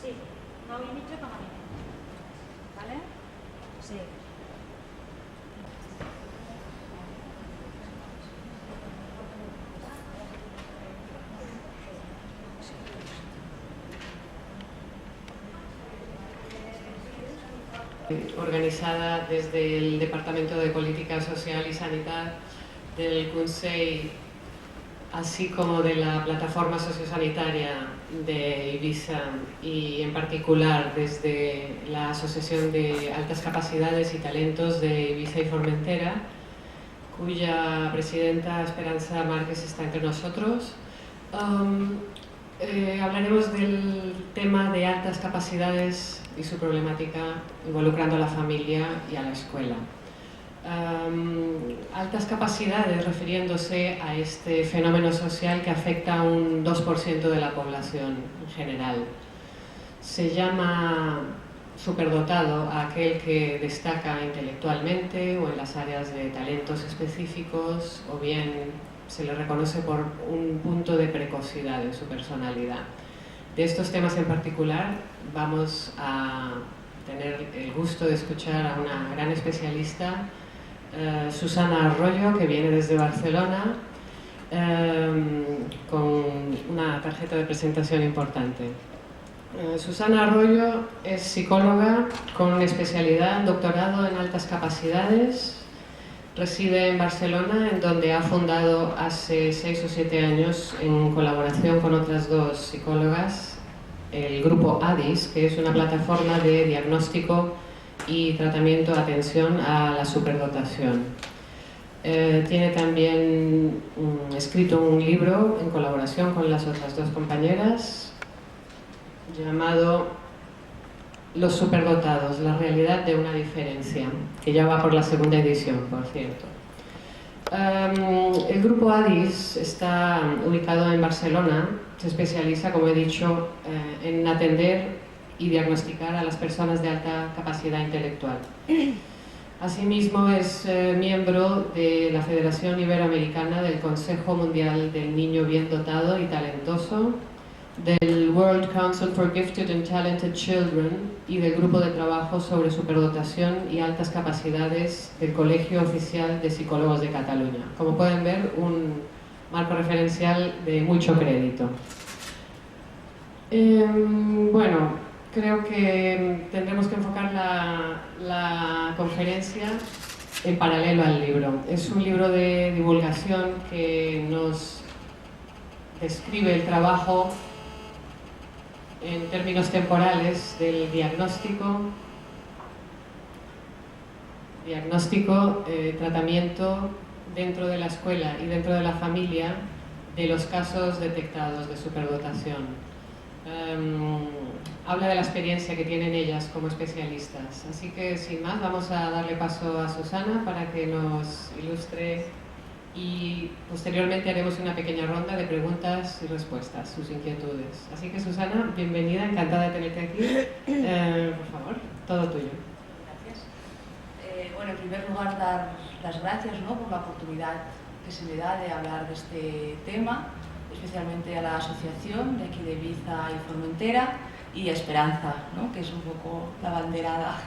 Sí, 9 i mitja com a mínim. Vale? Sí. Organizada desde el Departamento de Política Social y Sanidad del Consell, así como de la Plataforma Sociosanitaria de Ibiza y en particular desde la Asociación de Altas Capacidades y Talentos de Ibiza y Formentera, cuya presidenta Esperanza Márquez está entre nosotros. Hablaremos del tema de altas capacidades y su problemática involucrando a la familia y a la escuela. Altas capacidades refiriéndose a este fenómeno social que afecta a un 2% de la población en general. Se llama superdotado a aquel que destaca intelectualmente o en las áreas de talentos específicos, o bien se le reconoce por un punto de precocidad en su personalidad. De estos temas en particular vamos a tener el gusto de escuchar a una gran especialista, Susana Arroyo, que viene desde Barcelona, con una tarjeta de presentación importante. Susana Arroyo es psicóloga con especialidad, doctorado en altas capacidades. Reside en Barcelona, en donde ha fundado hace 6 o 7 años, en colaboración con otras 2 psicólogas, el grupo ADIS, que es una plataforma de diagnóstico y tratamiento, atención a la superdotación. Tiene también escrito un libro en colaboración con las otras 2 compañeras, llamado Los superdotados, la realidad de una diferencia, que ya va por la 2ª edición, por cierto. El grupo ADIS está ubicado en Barcelona, se especializa, como he dicho, en atender y diagnosticar a las personas de alta capacidad intelectual. Asimismo, es miembro de la Federación Iberoamericana del Consejo Mundial del Niño Bien Dotado y Talentoso, del World Council for Gifted and Talented Children y del Grupo de Trabajo sobre Superdotación y Altas Capacidades del Colegio Oficial de Psicólogos de Cataluña. Como pueden ver, un marco referencial de mucho crédito. Bueno, creo que tendremos que enfocar la conferencia en paralelo al libro. Es un libro de divulgación que nos describe el trabajo en términos temporales del diagnóstico, tratamiento dentro de la escuela y dentro de la familia de los casos detectados de superdotación. Habla de la experiencia que tienen ellas como especialistas. Así que, sin más, vamos a darle paso a Susana para que nos ilustre y posteriormente haremos una pequeña ronda de preguntas y respuestas, sus inquietudes. Así que, Susana, bienvenida, encantada de tenerte aquí. Por favor, todo tuyo. Gracias. Bueno, en primer lugar, dar las gracias, ¿no?, por la oportunidad que se me da de hablar de este tema, especialmente a la asociación de aquí de Ibiza y Formentera y a Esperanza, ¿no?, que es un poco la banderada.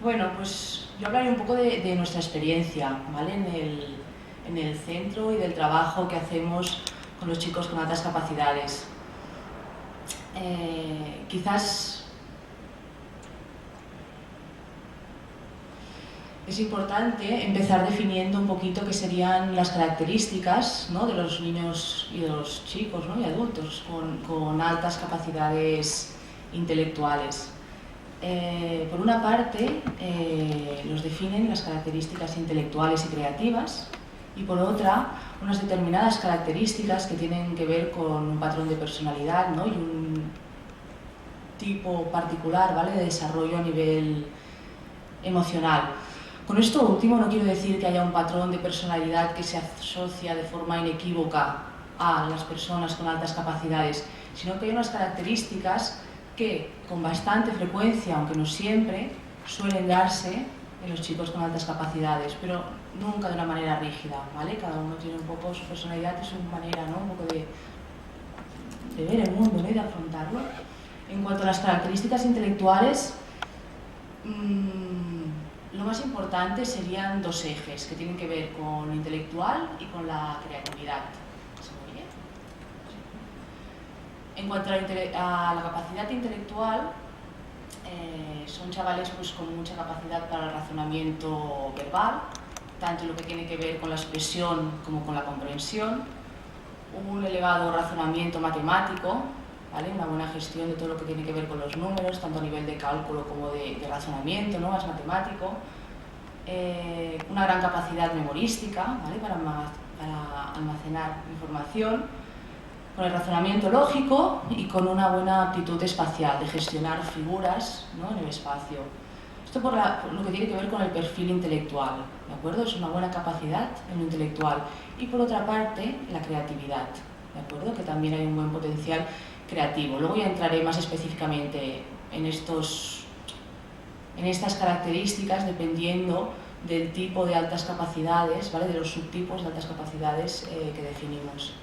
Bueno, pues yo hablaré un poco de nuestra experiencia, ¿vale?, en el centro y del trabajo que hacemos con los chicos con altas capacidades. Quizás es importante empezar definiendo un poquito qué serían las características, ¿no?, de los niños y de los chicos, ¿no?, y adultos con altas capacidades intelectuales. Por una parte, nos definen las características intelectuales y creativas, y por otra, unas determinadas características que tienen que ver con un patrón de personalidad, ¿no?, y un tipo particular, ¿vale?, de desarrollo a nivel emocional. Con esto último no quiero decir que haya un patrón de personalidad que se asocia de forma inequívoca a las personas con altas capacidades, sino que hay unas características que con bastante frecuencia, aunque no siempre, suelen darse en los chicos con altas capacidades, pero nunca de una manera rígida, ¿vale? Cada uno tiene un poco su personalidad y su manera, ¿no?, un poco de ver mundo, ¿no? Y de afrontarlo. En cuanto a las características intelectuales, lo más importante serían dos ejes que tienen que ver con lo intelectual y con la creatividad. ¿Se me oye? En cuanto a la capacidad intelectual, son chavales pues, con mucha capacidad para el razonamiento verbal, tanto lo que tiene que ver con la expresión como con la comprensión, un elevado razonamiento matemático, ¿vale? Una buena gestión de todo lo que tiene que ver con los números, tanto a nivel de cálculo como de razonamiento, ¿no? Más matemático, una gran capacidad memorística, ¿vale? Para almacenar información, con el razonamiento lógico y con una buena aptitud espacial, de gestionar figuras, ¿no? En el espacio. Esto por lo que tiene que ver con el perfil intelectual, ¿de acuerdo? Es una buena capacidad en lo intelectual. Y por otra parte, la creatividad, ¿de acuerdo? Que también hay un buen potencial creativo. Luego ya entraré más específicamente en estas características dependiendo del tipo de altas capacidades, ¿vale? De los subtipos de altas capacidades que definimos.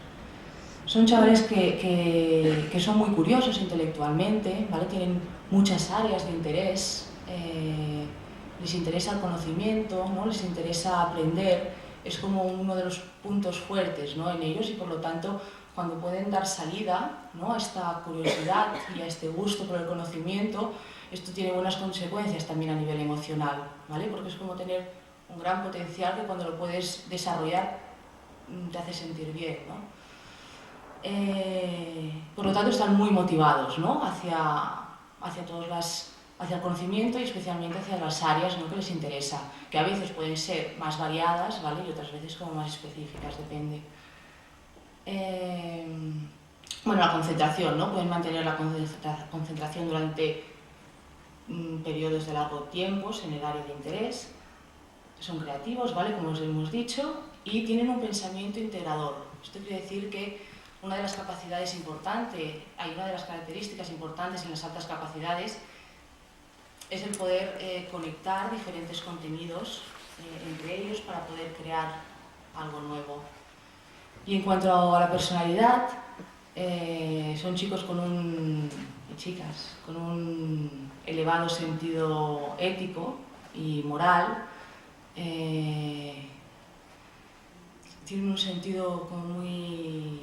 Son chavales que son muy curiosos intelectualmente, ¿vale? Tienen muchas áreas de interés, les interesa el conocimiento, ¿no? Les interesa aprender, es como uno de los puntos fuertes, ¿no? En ellos, y por lo tanto cuando pueden dar salida, ¿no? A esta curiosidad y a este gusto por el conocimiento, esto tiene buenas consecuencias también a nivel emocional, ¿vale? Porque es como tener un gran potencial que cuando lo puedes desarrollar te hace sentir bien, ¿no? Por lo tanto están muy motivados, ¿no? hacia el conocimiento y especialmente hacia las áreas, ¿no? Que les interesa, que a veces pueden ser más variadas, ¿vale? Y otras veces como más específicas, depende. Bueno, la concentración, ¿no? Pueden mantener la concentración durante periodos de largo tiempo en el área de interés, son creativos, ¿vale? Como os hemos dicho, y tienen un pensamiento integrador. Esto quiere decir que una de las capacidades importantes, hay una de las características importantes en las altas capacidades es el poder conectar diferentes contenidos entre ellos para poder crear algo nuevo. Y en cuanto a la personalidad, son chicos y chicas con un elevado sentido ético y moral, tienen un sentido como muy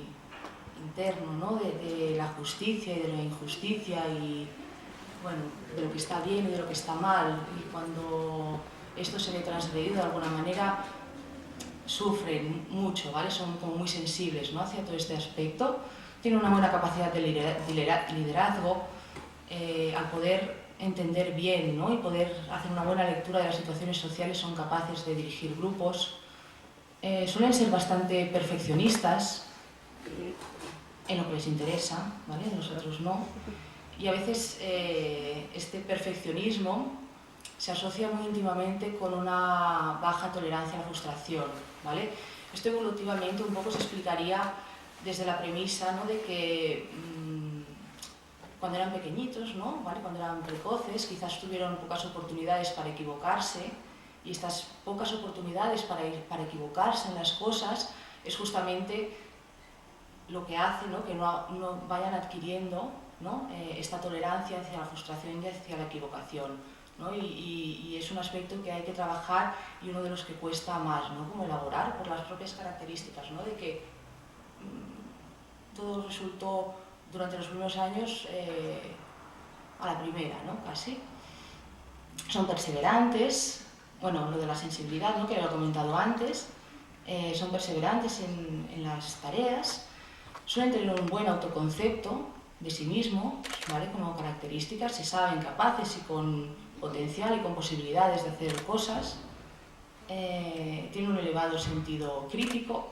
interno, ¿no? de la justicia y de la injusticia y bueno, de lo que está bien y de lo que está mal, y cuando esto se ve transgredido de alguna manera sufren mucho, ¿vale? Son como muy sensibles, ¿no? Hacia todo este aspecto. Tienen una buena capacidad de liderazgo, al poder entender bien, ¿no? Y poder hacer una buena lectura de las situaciones sociales, son capaces de dirigir grupos. Suelen ser bastante perfeccionistas en lo que les interesa, ¿vale? Nosotros no. Y a veces este perfeccionismo se asocia muy íntimamente con una baja tolerancia a la frustración, ¿vale? Esto evolutivamente un poco se explicaría desde la premisa, ¿no? De que cuando eran pequeñitos, ¿no? ¿Vale? Cuando eran precoces, quizás tuvieron pocas oportunidades para equivocarse, y estas pocas oportunidades para equivocarse en las cosas es justamente lo que hace, ¿no? Que no vayan adquiriendo, ¿no? Esta tolerancia hacia la frustración y hacia la equivocación, ¿no? Y es un aspecto que hay que trabajar y uno de los que cuesta más, ¿no? Como elaborar por las propias características, ¿no? De que todo resultó durante los primeros años a la primera, ¿no? Casi. Son perseverantes, bueno, lo de la sensibilidad, ¿no? Que lo he comentado antes, son perseverantes en las tareas, suelen tener un buen autoconcepto de sí mismo, ¿vale? Como características, se saben capaces y con potencial y con posibilidades de hacer cosas, tienen un elevado sentido crítico,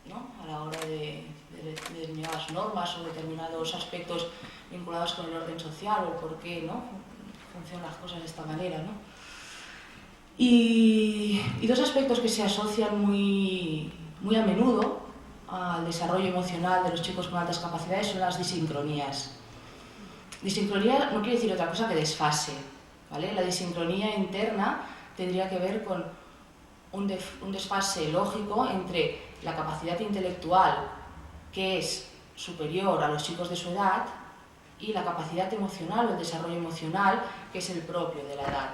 ¿no? A la hora de determinadas normas o determinados aspectos vinculados con el orden social o por qué, ¿no? Funcionan las cosas de esta manera, ¿no? Y dos aspectos que se asocian muy a menudo al desarrollo emocional de los chicos con altas capacidades son las disincronías. Disincronía no quiere decir otra cosa que desfase, ¿vale? La disincronía interna tendría que ver con un desfase lógico entre la capacidad intelectual, que es superior a los chicos de su edad, y la capacidad emocional o el desarrollo emocional, que es el propio de la edad.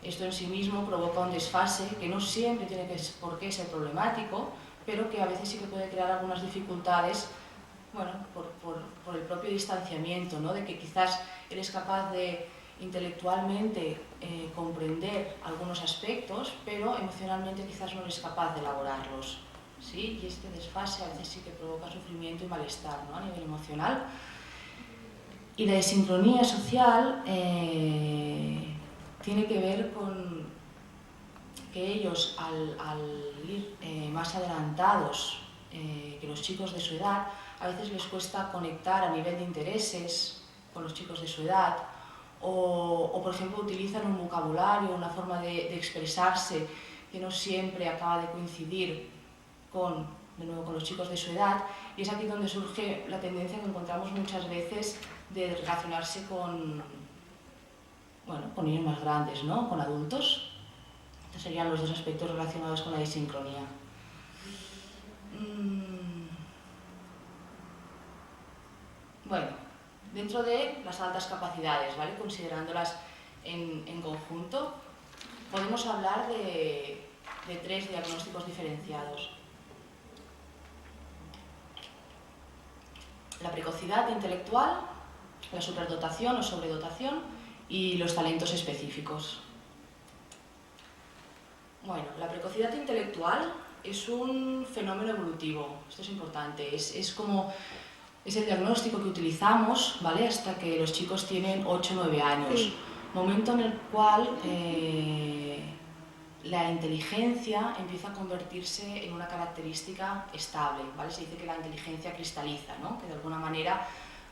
Esto en sí mismo provoca un desfase que no siempre tiene por qué ser problemático, pero que a veces sí que puede crear algunas dificultades, bueno, por el propio distanciamiento, ¿no? De que quizás eres capaz de intelectualmente comprender algunos aspectos, pero emocionalmente quizás no eres capaz de elaborarlos, ¿sí? Y este desfase a veces sí que provoca sufrimiento y malestar, ¿no? A nivel emocional. Y la desincronía social tiene que ver con que ellos, al ir más adelantados que los chicos de su edad, a veces les cuesta conectar a nivel de intereses con los chicos de su edad, o por ejemplo utilizan un vocabulario, una forma de expresarse que no siempre acaba de coincidir de nuevo con los chicos de su edad, y es aquí donde surge la tendencia que encontramos muchas veces de relacionarse con niños más grandes, ¿no? Con adultos. Estos serían los dos aspectos relacionados con la disincronía. Bueno, dentro de las altas capacidades, ¿vale? Considerándolas en conjunto, podemos hablar de 3 diagnósticos diferenciados. La precocidad intelectual, la superdotación o sobredotación y los talentos específicos. Bueno, la precocidad intelectual es un fenómeno evolutivo, esto es importante, es el diagnóstico que utilizamos, ¿vale? Hasta que los chicos tienen 8 o 9 años, momento en el cual la inteligencia empieza a convertirse en una característica estable, ¿vale? Se dice que la inteligencia cristaliza, ¿no? Que de alguna manera,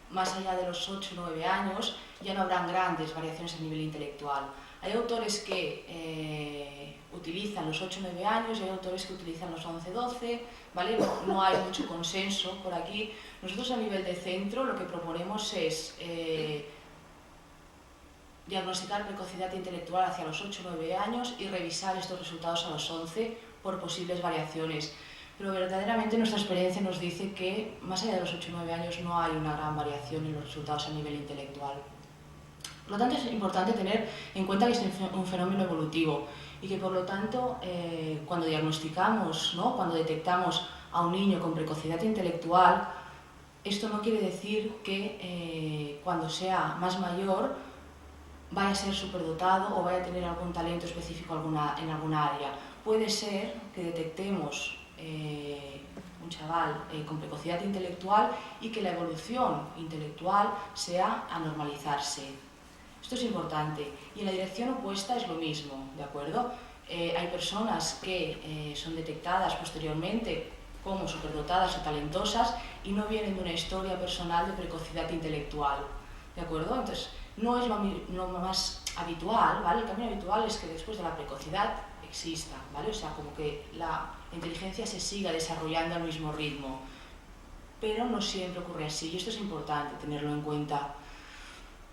más allá de los 8 o 9 años, ya no habrán grandes variaciones a nivel intelectual. Hay autores que utilizan los 8 o 9 años y hay autores que utilizan los 11 o 12, ¿vale? No hay mucho consenso por aquí. Nosotros a nivel de centro lo que proponemos es diagnosticar precocidad intelectual hacia los 8 o 9 años y revisar estos resultados a los 11 por posibles variaciones. Pero verdaderamente nuestra experiencia nos dice que más allá de los 8 o 9 años no hay una gran variación en los resultados a nivel intelectual. Por lo tanto es importante tener en cuenta que es un fenómeno evolutivo y que por lo tanto cuando diagnosticamos, ¿no? Cuando detectamos a un niño con precocidad intelectual, esto no quiere decir que cuando sea más mayor vaya a ser superdotado o vaya a tener algún talento específico en alguna área. Puede ser que detectemos un chaval con precocidad intelectual y que la evolución intelectual sea a normalizarse. Esto es importante. Y en la dirección opuesta es lo mismo, ¿de acuerdo? Hay personas que son detectadas posteriormente como superdotadas o talentosas y no vienen de una historia personal de precocidad intelectual, ¿de acuerdo? Entonces, no es lo más habitual, ¿vale? El camino habitual es que después de la precocidad exista, ¿vale? O sea, como que la inteligencia se siga desarrollando al mismo ritmo, pero no siempre ocurre así y esto es importante tenerlo en cuenta.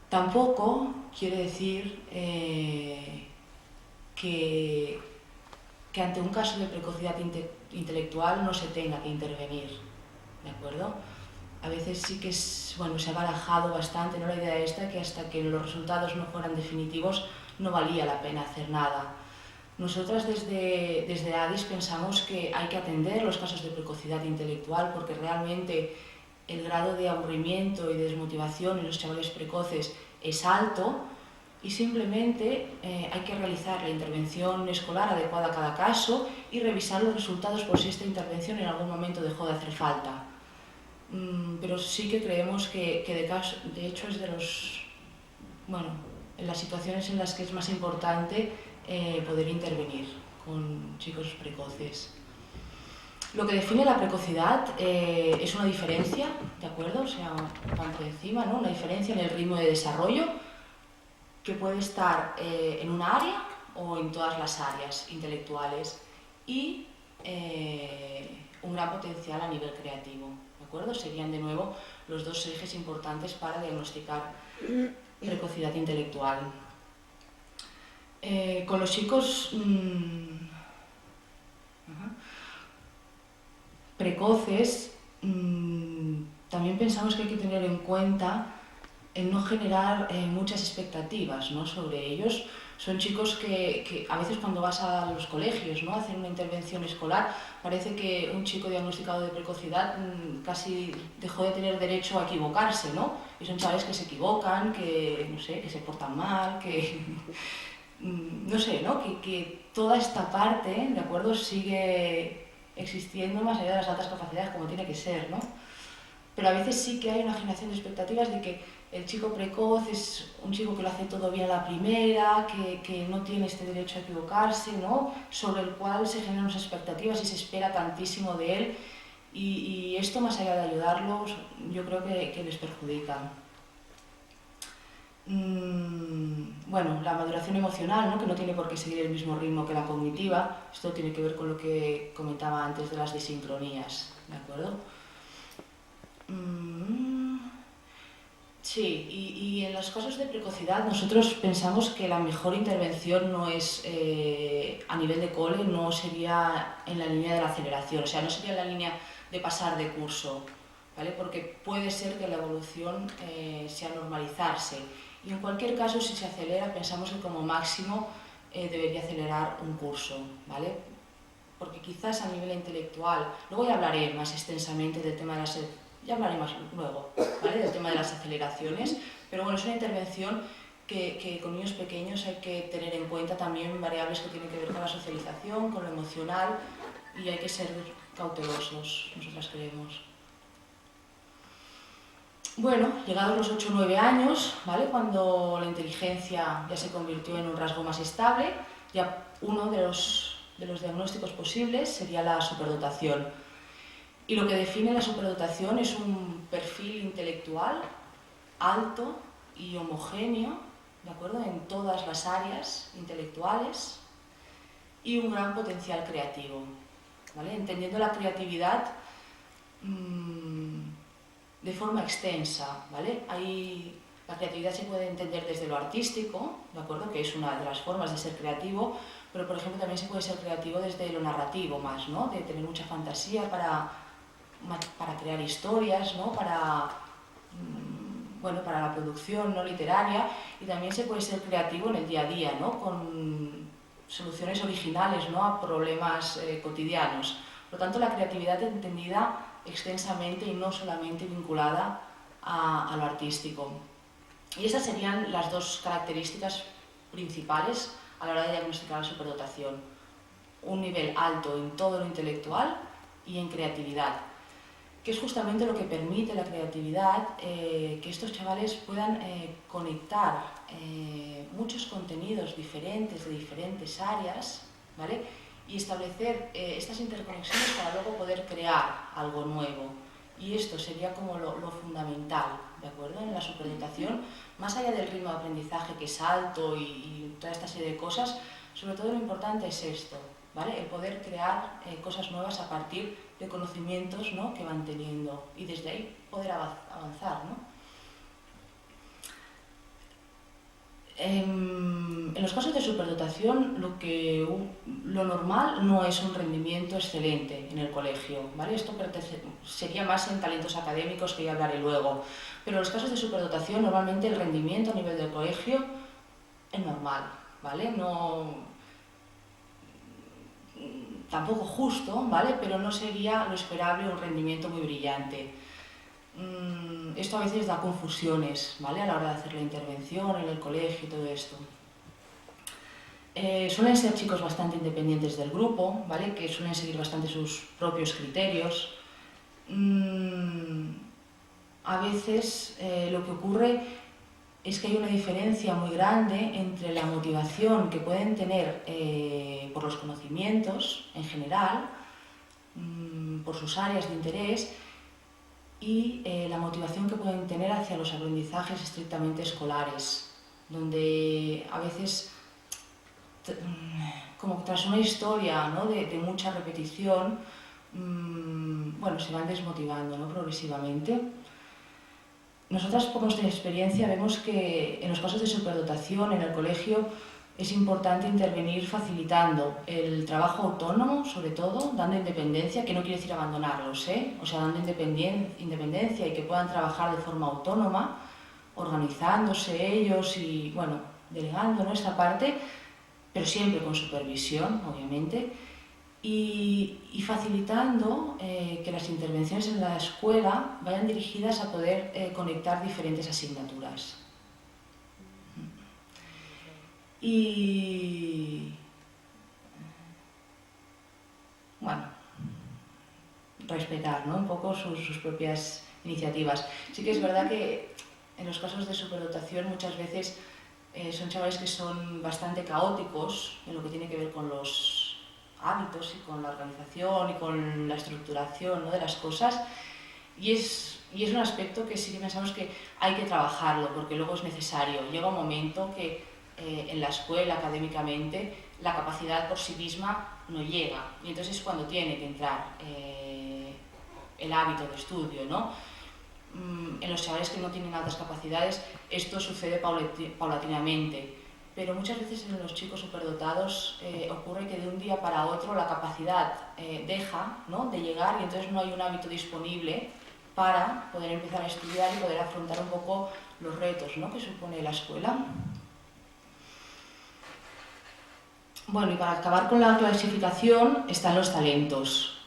Tampoco quiere decir que ante un caso de precocidad intelectual no se tenga que intervenir, ¿de acuerdo? A veces sí que se ha barajado bastante, ¿no? La idea esta que hasta que los resultados no fueran definitivos no valía la pena hacer nada. Nosotras desde ADIS pensamos que hay que atender los casos de precocidad intelectual porque realmente el grado de aburrimiento y de desmotivación en los chavales precoces es alto y simplemente hay que realizar la intervención escolar adecuada a cada caso y revisar los resultados por si esta intervención en algún momento dejó de hacer falta. Pero sí que creemos que de hecho es en las situaciones en las que es más importante poder intervenir con chicos precoces. Lo que define la precocidad es una diferencia, ¿de acuerdo? O sea, van por encima, ¿no? Una diferencia en el ritmo de desarrollo que puede estar en una área o en todas las áreas intelectuales y un gran potencial a nivel creativo, ¿de acuerdo? Serían de nuevo los dos ejes importantes para diagnosticar precocidad intelectual. Con los chicos precoces también pensamos que hay que tener en cuenta el no generar muchas expectativas, ¿no?, sobre ellos. Son chicos que a veces cuando vas a los colegios, ¿no?, a hacer una intervención escolar, parece que un chico diagnosticado de precocidad casi dejó de tener derecho a equivocarse, ¿no? Y son chavales que se equivocan, que, no sé, que se portan mal, que... no sé, ¿no?, que toda esta parte, ¿de acuerdo?, sigue existiendo más allá de las altas capacidades como tiene que ser, ¿no? Pero a veces sí que hay una generación de expectativas de que el chico precoz es un chico que lo hace todo bien a la primera, que no tiene este derecho a equivocarse, ¿no?, sobre el cual se generan unas expectativas y se espera tantísimo de él, y esto, más allá de ayudarlos, yo creo que les perjudica. Bueno, la maduración emocional, ¿no?, que no tiene por qué seguir el mismo ritmo que la cognitiva. Esto tiene que ver con lo que comentaba antes de las desincronías, ¿de acuerdo? Sí, y en los casos de precocidad nosotros pensamos que la mejor intervención no es a nivel de cole, no sería en la línea de la aceleración, o sea, no sería en la línea de pasar de curso, ¿vale? Porque puede ser que la evolución sea normalizarse, y en cualquier caso, si se acelera, pensamos que como máximo debería acelerar un curso, ¿vale? Porque quizás a nivel intelectual, luego ya hablaré más extensamente del tema de las... Ya hablaré más luego, ¿vale?, del tema de las aceleraciones, pero bueno, es una intervención que con niños pequeños hay que tener en cuenta también variables que tienen que ver con la socialización, con lo emocional, y hay que ser cautelosos, nosotras creemos. Bueno, llegados los 8 o 9 años, ¿vale?, cuando la inteligencia ya se convirtió en un rasgo más estable, ya uno de los diagnósticos posibles sería la superdotación. Y lo que define la superdotación es un perfil intelectual alto y homogéneo, ¿de acuerdo?, en todas las áreas intelectuales, y un gran potencial creativo, ¿vale?, entendiendo la creatividad de forma extensa, ¿vale? La creatividad se puede entender desde lo artístico, ¿de acuerdo?, que es una de las formas de ser creativo, pero por ejemplo también se puede ser creativo desde lo narrativo más, ¿no?, de tener mucha fantasía para crear historias, ¿no?, bueno, para la producción, ¿no?, literaria, y también se puede ser creativo en el día a día, ¿no?, con soluciones originales, ¿no?, a problemas cotidianos. Por lo tanto, la creatividad entendida extensamente y no solamente vinculada a lo artístico. Y esas serían las dos características principales a la hora de diagnosticar la superdotación: un nivel alto en todo lo intelectual y en creatividad, que es justamente lo que permite la creatividad, que estos chavales puedan conectar muchos contenidos diferentes de diferentes áreas, ¿vale?, y establecer estas interconexiones para luego poder crear algo nuevo. Y esto sería como lo fundamental, ¿de acuerdo?, en la superdotación, más allá del ritmo de aprendizaje que es alto y toda esta serie de cosas. Sobre todo lo importante es esto, ¿vale?, el poder crear cosas nuevas a partir de conocimientos, ¿no?, que van teniendo, y desde ahí poder avanzar, ¿no? En los casos de superdotación, lo normal no es un rendimiento excelente en el colegio, ¿vale? Esto sería más en talentos académicos, que ya hablaré luego. Pero en los casos de superdotación, normalmente el rendimiento a nivel del colegio es normal, ¿vale? No... tampoco justo, ¿vale?, pero no sería lo esperable un rendimiento muy brillante. Esto a veces da confusiones, ¿vale?, a la hora de hacer la intervención en el colegio y todo esto. Suelen ser chicos bastante independientes del grupo, ¿vale?, que suelen seguir bastante sus propios criterios. A veces lo que ocurre es que hay una diferencia muy grande entre la motivación que pueden tener por los conocimientos en general, por sus áreas de interés, y la motivación que pueden tener hacia los aprendizajes estrictamente escolares, donde a veces, como tras una historia, ¿no?, de mucha repetición, bueno, se van desmotivando, ¿no?, progresivamente. Nosotras, por nuestra experiencia, vemos que en los casos de superdotación en el colegio es importante intervenir facilitando el trabajo autónomo, sobre todo, dando independencia, que no quiere decir abandonarlos, o sea, dando independencia y que puedan trabajar de forma autónoma, organizándose ellos y, bueno, delegando esta parte, pero siempre con supervisión, obviamente, y facilitando que las intervenciones en la escuela vayan dirigidas a poder conectar diferentes asignaturas. Y bueno, respetar, ¿no?, un poco sus propias iniciativas. Sí que es verdad que en los casos de superdotación muchas veces son chavales que son bastante caóticos en lo que tiene que ver con los hábitos y con la organización y con la estructuración, ¿no?, de las cosas, y es un aspecto que sí que pensamos que hay que trabajarlo porque luego es necesario. Llega un momento que en la escuela, académicamente, la capacidad por sí misma no llega, y entonces es cuando tiene que entrar el hábito de estudio, ¿no? En los chavales que no tienen altas capacidades esto sucede paulatinamente, pero muchas veces en los chicos superdotados ocurre que de un día para otro la capacidad deja, ¿no?, de llegar, y entonces no hay un hábito disponible para poder empezar a estudiar y poder afrontar un poco los retos, ¿no?, que supone la escuela. Bueno, y para acabar con la clasificación están los talentos.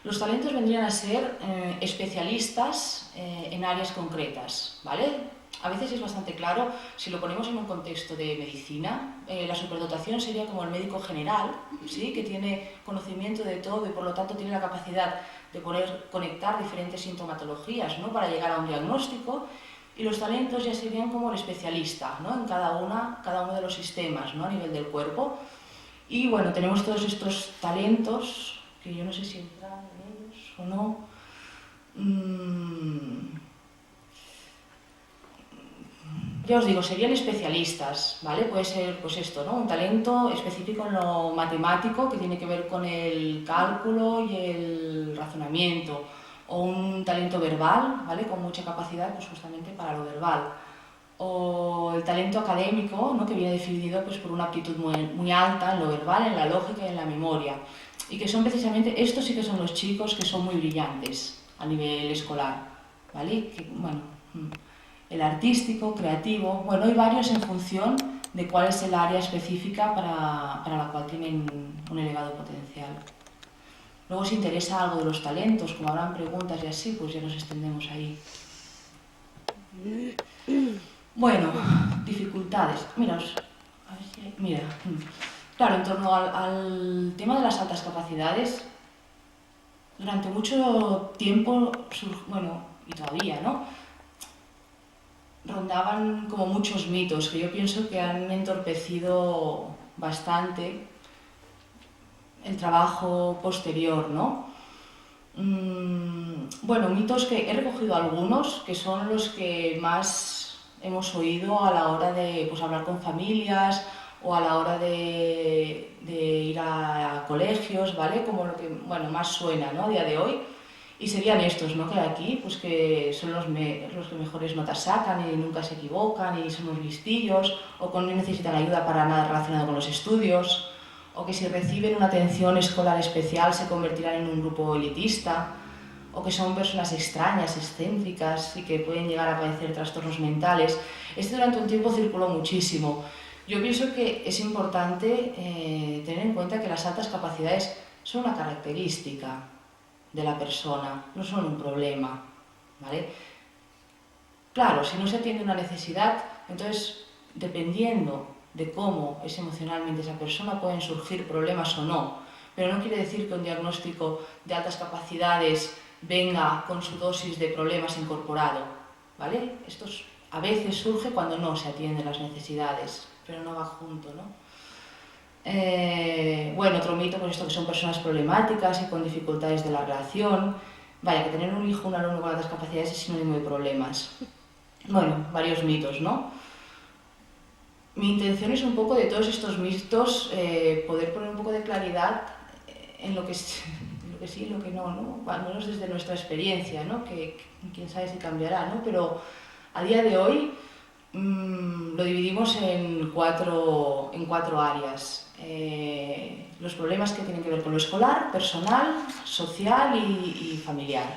Los talentos vendrían a ser especialistas en áreas concretas, ¿vale? A veces es bastante claro, si lo ponemos en un contexto de medicina, la superdotación sería como el médico general, ¿sí?, que tiene conocimiento de todo y por lo tanto tiene la capacidad de poder conectar diferentes sintomatologías, ¿no?, para llegar a un diagnóstico. Y los talentos ya serían como el especialista, ¿no?, en cada uno de los sistemas, ¿no?, a nivel del cuerpo. Y bueno, tenemos todos estos talentos, que yo no sé si entran en ellos o no. Ya os digo, serían especialistas, ¿vale? Puede ser, pues esto, ¿no?, un talento específico en lo matemático, que tiene que ver con el cálculo y el razonamiento, o un talento verbal, ¿vale?, con mucha capacidad, pues justamente para lo verbal, o el talento académico, ¿no?, que viene definido pues por una aptitud muy alta en lo verbal, en la lógica y en la memoria, y que son precisamente, estos sí que son los chicos que son muy brillantes a nivel escolar, ¿vale? Que, bueno, el artístico, creativo, bueno, hay varios en función de cuál es el área específica para la cual tienen un elevado potencial. Luego, si interesa algo de los talentos, como habrán preguntas y así, pues ya nos extendemos ahí. Bueno, dificultades. Mira, claro, en torno al tema de las altas capacidades, durante mucho tiempo, bueno, y todavía, ¿no?, rondaban como muchos mitos que yo pienso que han entorpecido bastante el trabajo posterior, ¿no? Bueno, mitos que he recogido algunos, que son los que más hemos oído a la hora de pues, hablar con familias o a la hora de ir a colegios, ¿vale? Como lo que, bueno, más suena, ¿no?, a día de hoy. Y serían estos, ¿no?, que aquí, pues que son los que mejores notas sacan y nunca se equivocan y son unos listillos, o que no necesitan ayuda para nada relacionado con los estudios, o que si reciben una atención escolar especial se convertirán en un grupo elitista, o que son personas extrañas, excéntricas y que pueden llegar a padecer trastornos mentales. Durante un tiempo circuló muchísimo. Yo pienso que es importante tener en cuenta que las altas capacidades son una característica de la persona, no son un problema, ¿vale? Claro, si no se atiende una necesidad, entonces, dependiendo de cómo es emocionalmente esa persona, pueden surgir problemas o no, pero no quiere decir que un diagnóstico de altas capacidades venga con su dosis de problemas incorporado, ¿vale? Esto a veces surge cuando no se atienden las necesidades, pero no va junto, ¿no? Bueno, otro mito, pues esto que son personas problemáticas y con dificultades de la relación. Vaya, que tener un hijo, un alumno con altas capacidades es sinónimo de problemas. Bueno, varios mitos, ¿no? Mi intención es un poco de todos estos mitos poder poner un poco de claridad en lo que sí y lo que no, ¿no? Al menos desde nuestra experiencia, ¿no? Que quién sabe si cambiará, ¿no? Pero a día de hoy lo dividimos en cuatro áreas. Los problemas que tienen que ver con lo escolar, personal, social y familiar.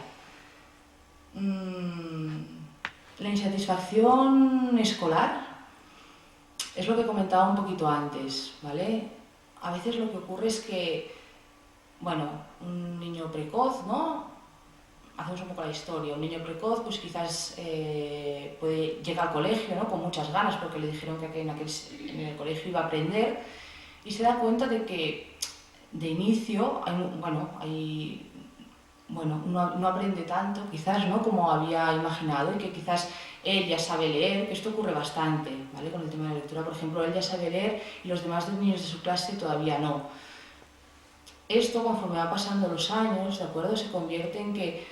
La insatisfacción escolar es lo que comentaba un poquito antes, ¿vale? A veces lo que ocurre es que, bueno, un niño precoz, ¿no? Hacemos un poco la historia. Un niño precoz, pues quizás llega al colegio, ¿no? Con muchas ganas porque le dijeron que en el colegio iba a aprender y se da cuenta de que de inicio no aprende tanto, quizás, ¿no? Como había imaginado, y que quizás él ya sabe leer, que esto ocurre bastante, ¿vale? Con el tema de la lectura, por ejemplo, él ya sabe leer y los demás niños de su clase todavía no. Esto, conforme van pasando los años, ¿de acuerdo? Se convierte en que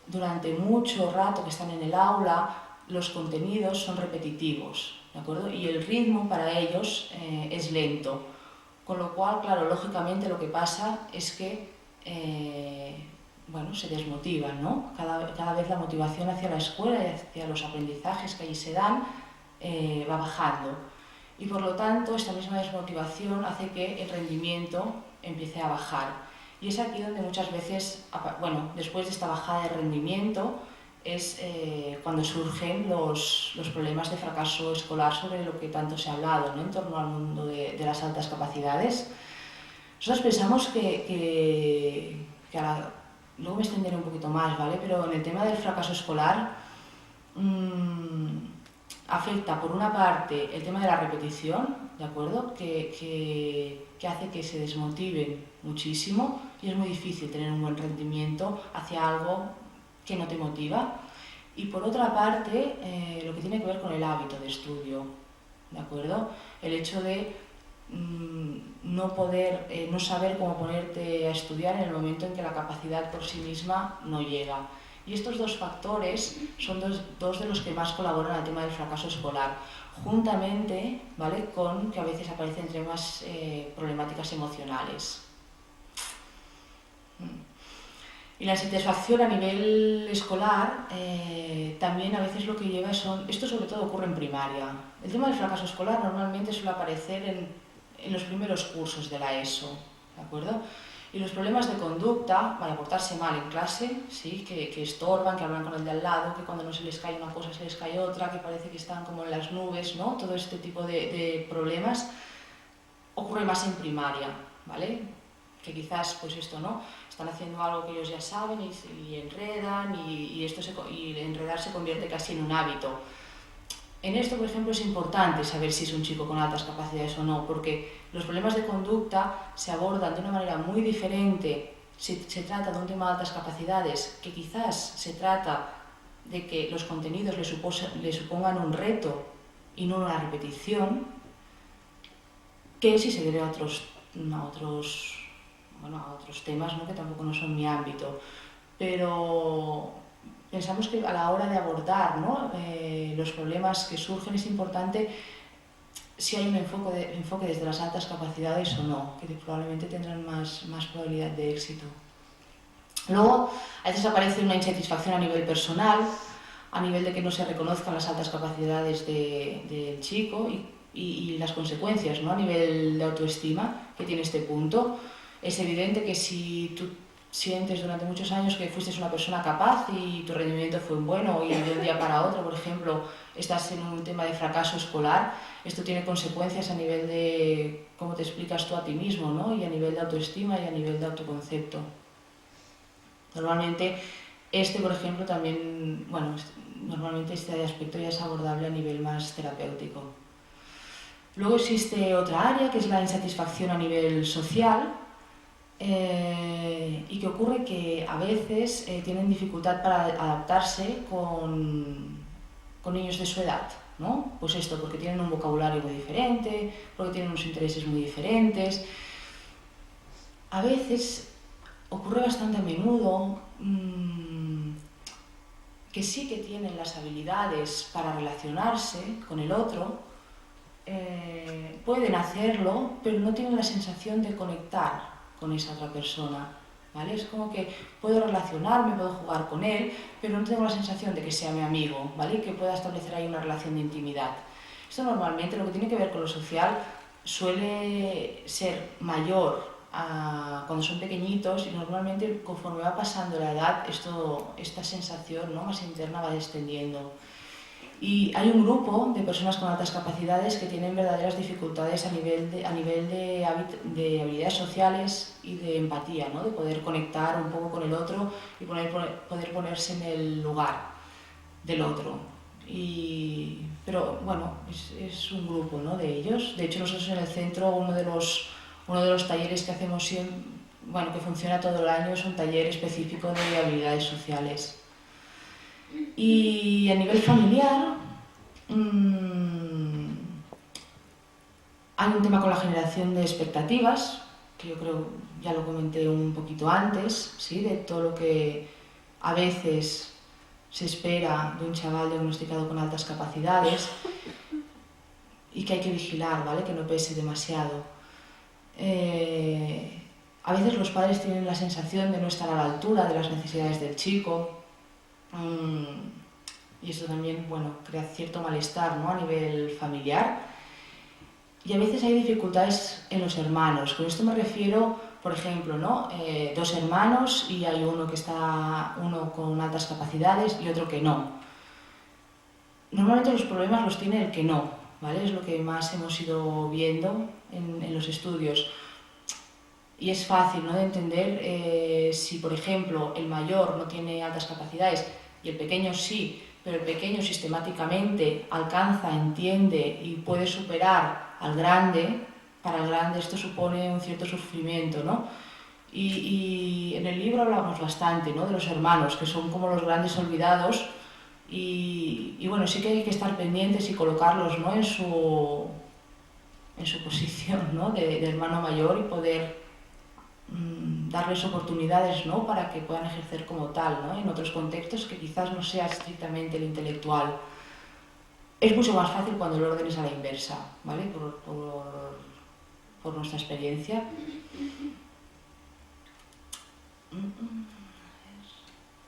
durante mucho rato que están en el aula, los contenidos son repetitivos, ¿de acuerdo? Y el ritmo para ellos es lento. Con lo cual, claro, lógicamente lo que pasa es que se desmotivan, ¿no? Cada vez la motivación hacia la escuela y hacia los aprendizajes que allí se dan va bajando. Y por lo tanto, esta misma desmotivación hace que el rendimiento empiece a bajar. Y es aquí donde muchas veces, después de esta bajada de rendimiento, es cuando surgen los problemas de fracaso escolar sobre lo que tanto se ha hablado, ¿no? En torno al mundo de las altas capacidades. Nosotros pensamos luego me extenderé un poquito más, ¿vale? Pero en el tema del fracaso escolar afecta por una parte el tema de la repetición, ¿de acuerdo? Que hace que se desmotiven muchísimo y es muy difícil tener un buen rendimiento hacia algo que no te motiva. Y por otra parte, lo que tiene que ver con el hábito de estudio, ¿de acuerdo? El hecho de no saber cómo ponerte a estudiar en el momento en que la capacidad por sí misma no llega. Y estos dos factores son dos de los que más colaboran al tema del fracaso escolar, juntamente, ¿vale? Con que a veces aparecen temas problemáticas emocionales. Y la insatisfacción a nivel escolar también a veces lo que lleva esto sobre todo ocurre en primaria. El tema del fracaso escolar normalmente suele aparecer en los primeros cursos de la ESO, ¿de acuerdo? Y los problemas de conducta, portarse mal en clase, ¿sí? que estorban, que hablan con el de al lado, que cuando no se les cae una cosa se les cae otra, que parece que están como en las nubes, ¿no? Todo este tipo de problemas ocurre más en primaria, ¿vale? Que quizás, pues esto, ¿no? Están haciendo algo que ellos ya saben y enredan y enredar se convierte casi en un hábito. En esto, por ejemplo, es importante saber si es un chico con altas capacidades o no, porque los problemas de conducta se abordan de una manera muy diferente si se trata de un tema de altas capacidades, que quizás se trata de que los contenidos le supongan un reto y no una repetición, que si se debe a otros temas, ¿no? Que tampoco no son mi ámbito. Pero pensamos que a la hora de abordar, ¿no? Los problemas que surgen es importante si hay un enfoque desde las altas capacidades o no, que probablemente tendrán más probabilidad de éxito. Luego, a veces aparece una insatisfacción a nivel personal, a nivel de que no se reconozcan las altas capacidades del chico y las consecuencias, ¿no? A nivel de autoestima que tiene este punto. Es evidente que si tú sientes durante muchos años que fuiste una persona capaz y tu rendimiento fue bueno y de un día para otro, por ejemplo, estás en un tema de fracaso escolar, esto tiene consecuencias a nivel de cómo te explicas tú a ti mismo, ¿no? Y a nivel de autoestima y a nivel de autoconcepto. Normalmente por ejemplo, también, normalmente este aspecto ya es abordable a nivel más terapéutico. Luego existe otra área que es la insatisfacción a nivel social, y que ocurre que a veces tienen dificultad para adaptarse con niños de su edad, ¿no? Pues esto, porque tienen un vocabulario muy diferente, porque tienen unos intereses muy diferentes. A veces ocurre bastante a menudo que sí que tienen las habilidades para relacionarse con el otro, pueden hacerlo, pero no tienen la sensación de conectar con esa otra persona, ¿vale? Es como que puedo relacionarme, puedo jugar con él, pero no tengo la sensación de que sea mi amigo, ¿vale? Y que pueda establecer ahí una relación de intimidad. Esto normalmente, lo que tiene que ver con lo social, suele ser mayor cuando son pequeñitos, y normalmente conforme va pasando la edad, esta sensación, ¿no?, más interna va descendiendo. Y hay un grupo de personas con altas capacidades que tienen verdaderas dificultades a nivel de habilidades sociales y de empatía, ¿no?, de poder conectar un poco con el otro y poder ponerse en el lugar del otro. Pero bueno, es un grupo, ¿no?, de ellos. De hecho, nosotros en el centro, uno de los talleres que hacemos siempre, bueno, que funciona todo el año, es un taller específico de habilidades sociales. Y a nivel familiar, hay un tema con la generación de expectativas, que yo creo, ya lo comenté un poquito antes, ¿sí?, de todo lo que a veces se espera de un chaval diagnosticado con altas capacidades y que hay que vigilar, ¿vale?, que no pese demasiado. A veces los padres tienen la sensación de no estar a la altura de las necesidades del chico, y esto también, bueno, crea cierto malestar, ¿no?, a nivel familiar. Y a veces hay dificultades en los hermanos. Con esto me refiero, por ejemplo, ¿no?, dos hermanos y hay uno con altas capacidades y otro que no. Normalmente los problemas los tiene el que no, ¿vale? Es lo que más hemos ido viendo en los estudios. Y es fácil, ¿no?, de entender si, por ejemplo, el mayor no tiene altas capacidades y el pequeño sí, pero el pequeño sistemáticamente alcanza, entiende y puede superar al grande. Para el grande esto supone un cierto sufrimiento, ¿no? Y en el libro hablamos bastante, ¿no?, de los hermanos, que son como los grandes olvidados, y bueno, sí que hay que estar pendientes y colocarlos, ¿no?, en su posición, ¿no?, de hermano mayor, y poder darles oportunidades, ¿no?, para que puedan ejercer como tal, ¿no?, en otros contextos que quizás no sea estrictamente el intelectual. Es mucho más fácil cuando el orden es a la inversa, ¿vale?, por nuestra experiencia.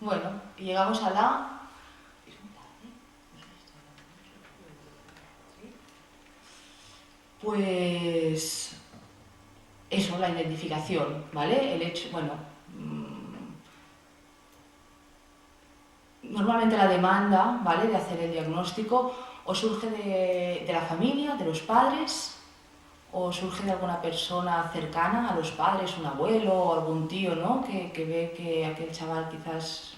Bueno, y llegamos a la... Pues... eso, la identificación, ¿vale? El hecho, bueno... normalmente la demanda, ¿vale?, de hacer el diagnóstico o surge de la familia, de los padres, o surge de alguna persona cercana a los padres, un abuelo o algún tío, ¿no?, que ve que aquel chaval quizás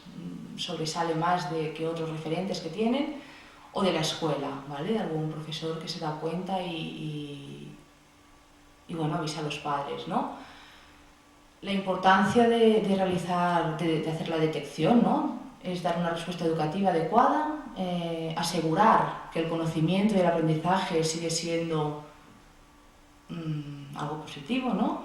sobresale más que otros referentes que tienen, o de la escuela, ¿vale?, de algún profesor que se da cuenta y bueno, avisa a los padres, ¿no? La importancia de hacer la detección, ¿no?, es dar una respuesta educativa adecuada, asegurar que el conocimiento y el aprendizaje sigue siendo algo positivo, ¿no?,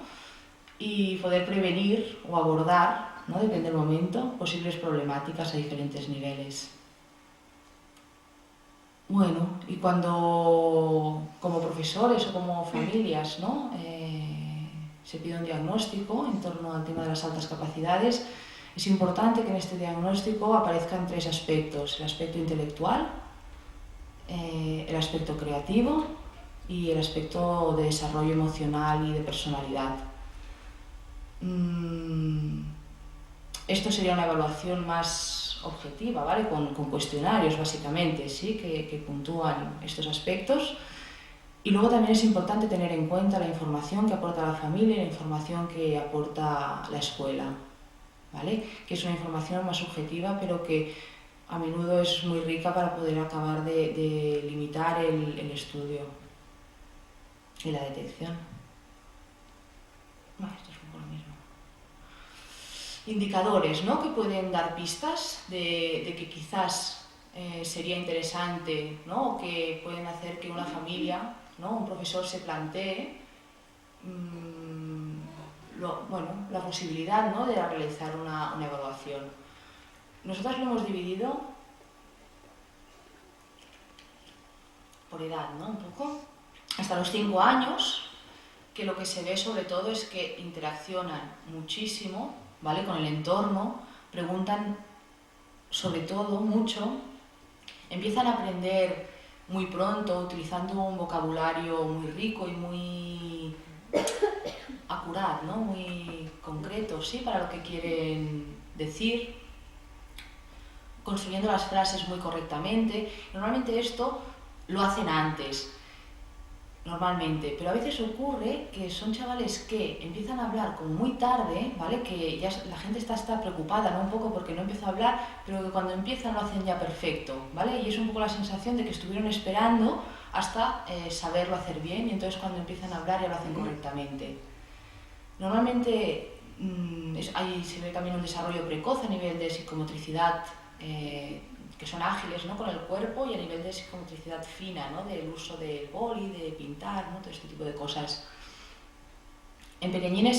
y poder prevenir o abordar, ¿no?, depende del momento, posibles problemáticas a diferentes niveles. Bueno, y cuando como profesores o como familias, ¿no?, se pide un diagnóstico en torno al tema de las altas capacidades, es importante que en este diagnóstico aparezcan tres aspectos: el aspecto intelectual, el aspecto creativo y el aspecto de desarrollo emocional y de personalidad. Esto sería una evaluación más objetiva, ¿vale?, con cuestionarios básicamente, ¿sí?, que puntúan estos aspectos. Y luego también es importante tener en cuenta la información que aporta la familia y la información que aporta la escuela, ¿vale?, que es una información más subjetiva, pero que a menudo es muy rica para poder acabar de limitar el estudio y la detección. Esto es un poco lo mismo. Indicadores, ¿no?, que pueden dar pistas de que quizás sería interesante, ¿no?, o que pueden hacer que una familia, ¿no?, un profesor se plantee la posibilidad, ¿no?, de realizar una evaluación. Nosotros lo hemos dividido por edad, ¿no?, un poco, hasta los 5 años, que lo que se ve sobre todo es que interaccionan muchísimo ¿vale? Con el entorno, preguntan sobre todo mucho, empiezan a aprender muy pronto, utilizando un vocabulario muy rico y muy acurat, ¿no? Muy concreto, ¿sí? Para lo que quieren decir, construyendo las frases muy correctamente. Normalmente esto lo hacen antes, normalmente, pero a veces ocurre que son chavales que empiezan a hablar como muy tarde, ¿vale? Que ya la gente está preocupada, ¿no? Un poco porque no empezó a hablar, pero que cuando empiezan lo hacen ya perfecto, ¿vale? Y es un poco la sensación de que estuvieron esperando hasta saberlo hacer bien, y entonces cuando empiezan a hablar ya lo hacen correctamente. Normalmente ahí se ve también un desarrollo precoz a nivel de psicomotricidad, que son ágiles, ¿no? Con el cuerpo, y a nivel de psicomotricidad fina, ¿no? Del uso del boli, de pintar, ¿no? Todo este tipo de cosas. En pequeñines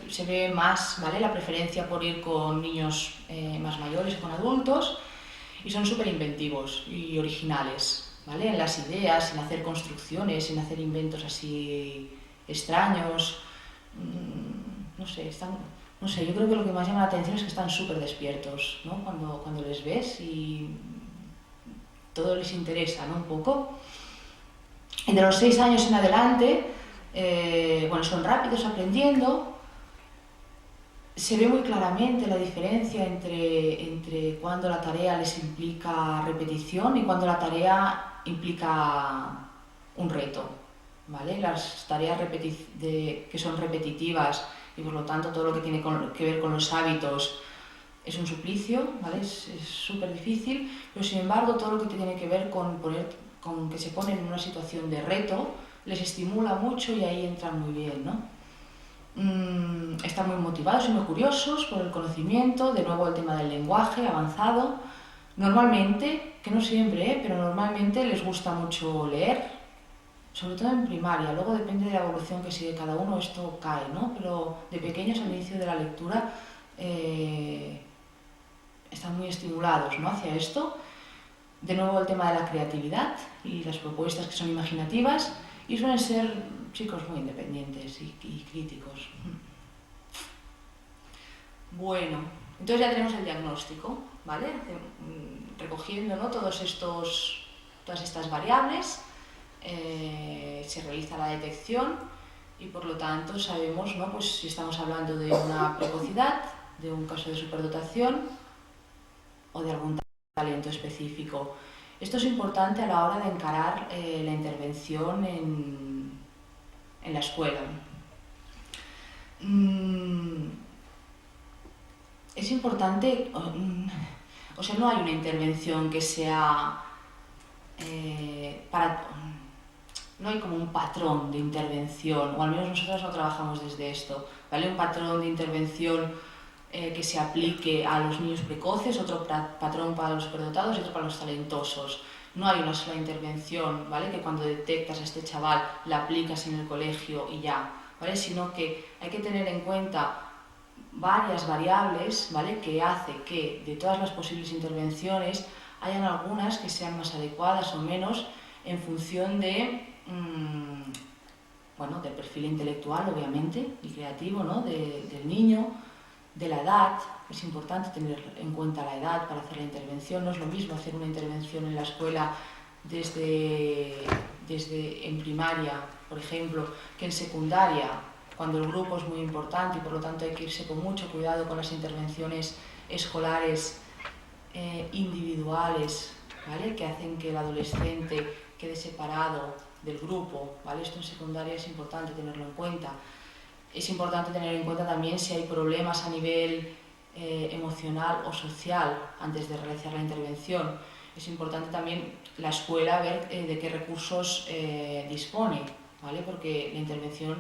se ve más, ¿vale? La preferencia por ir con niños más mayores o con adultos, y son súper inventivos y originales, ¿vale? En las ideas, en hacer construcciones, en hacer inventos así extraños. No sé, yo creo que lo que más llama la atención es que están súper despiertos, ¿no? Cuando les ves, y todo les interesa, ¿no? Un poco. Entre los 6 años en adelante, bueno, son rápidos aprendiendo. Se ve muy claramente la diferencia entre cuando la tarea les implica repetición y cuando la tarea implica un reto, ¿vale? Las tareas que son repetitivas, y por lo tanto todo lo que tiene que ver con los hábitos es un suplicio, ¿vale? Es súper difícil, pero sin embargo todo lo que tiene que ver con que se ponen en una situación de reto les estimula mucho, y ahí entran muy bien, ¿no? Están muy motivados y muy curiosos por el conocimiento, de nuevo el tema del lenguaje avanzado. Normalmente, que no siempre, pero normalmente les gusta mucho leer, sobre todo en primaria. Luego depende de la evolución que sigue cada uno, esto cae, ¿no? Pero de pequeños, al inicio de la lectura, están muy estimulados, ¿no? Hacia esto. De nuevo el tema de la creatividad y las propuestas que son imaginativas, y suelen ser chicos muy independientes y críticos. Bueno, entonces ya tenemos el diagnóstico, ¿vale? Recogiendo, ¿no? todas estas variables, se realiza la detección, y por lo tanto sabemos, ¿no? Pues si estamos hablando de una precocidad, de un caso de superdotación o de algún talento específico. Esto es importante a la hora de encarar la intervención en la escuela. Es importante, o sea, no hay una intervención que sea no hay como un patrón de intervención, o al menos nosotros no trabajamos desde esto, ¿vale? Un patrón de intervención que se aplique a los niños precoces, otro patrón para los superdotados y otro para los talentosos. No hay una sola intervención, ¿vale? Que cuando detectas a este chaval la aplicas en el colegio y ya, ¿vale? Sino que hay que tener en cuenta varias variables, ¿vale? Que hace que de todas las posibles intervenciones hayan algunas que sean más adecuadas o menos en función de, bueno, del perfil intelectual, obviamente, y creativo, ¿no? Del niño, de la edad. Es importante tener en cuenta la edad para hacer la intervención. No es lo mismo hacer una intervención en la escuela desde en primaria, por ejemplo, que en secundaria, cuando el grupo es muy importante, y por lo tanto hay que irse con mucho cuidado con las intervenciones escolares individuales, ¿vale? Que hacen que el adolescente quede separado del grupo, ¿vale? Esto en secundaria es importante tenerlo en cuenta. Es importante tener en cuenta también si hay problemas a nivel emocional o social antes de realizar la intervención. Es importante también la escuela ver de qué recursos dispone, ¿vale? Porque la intervención,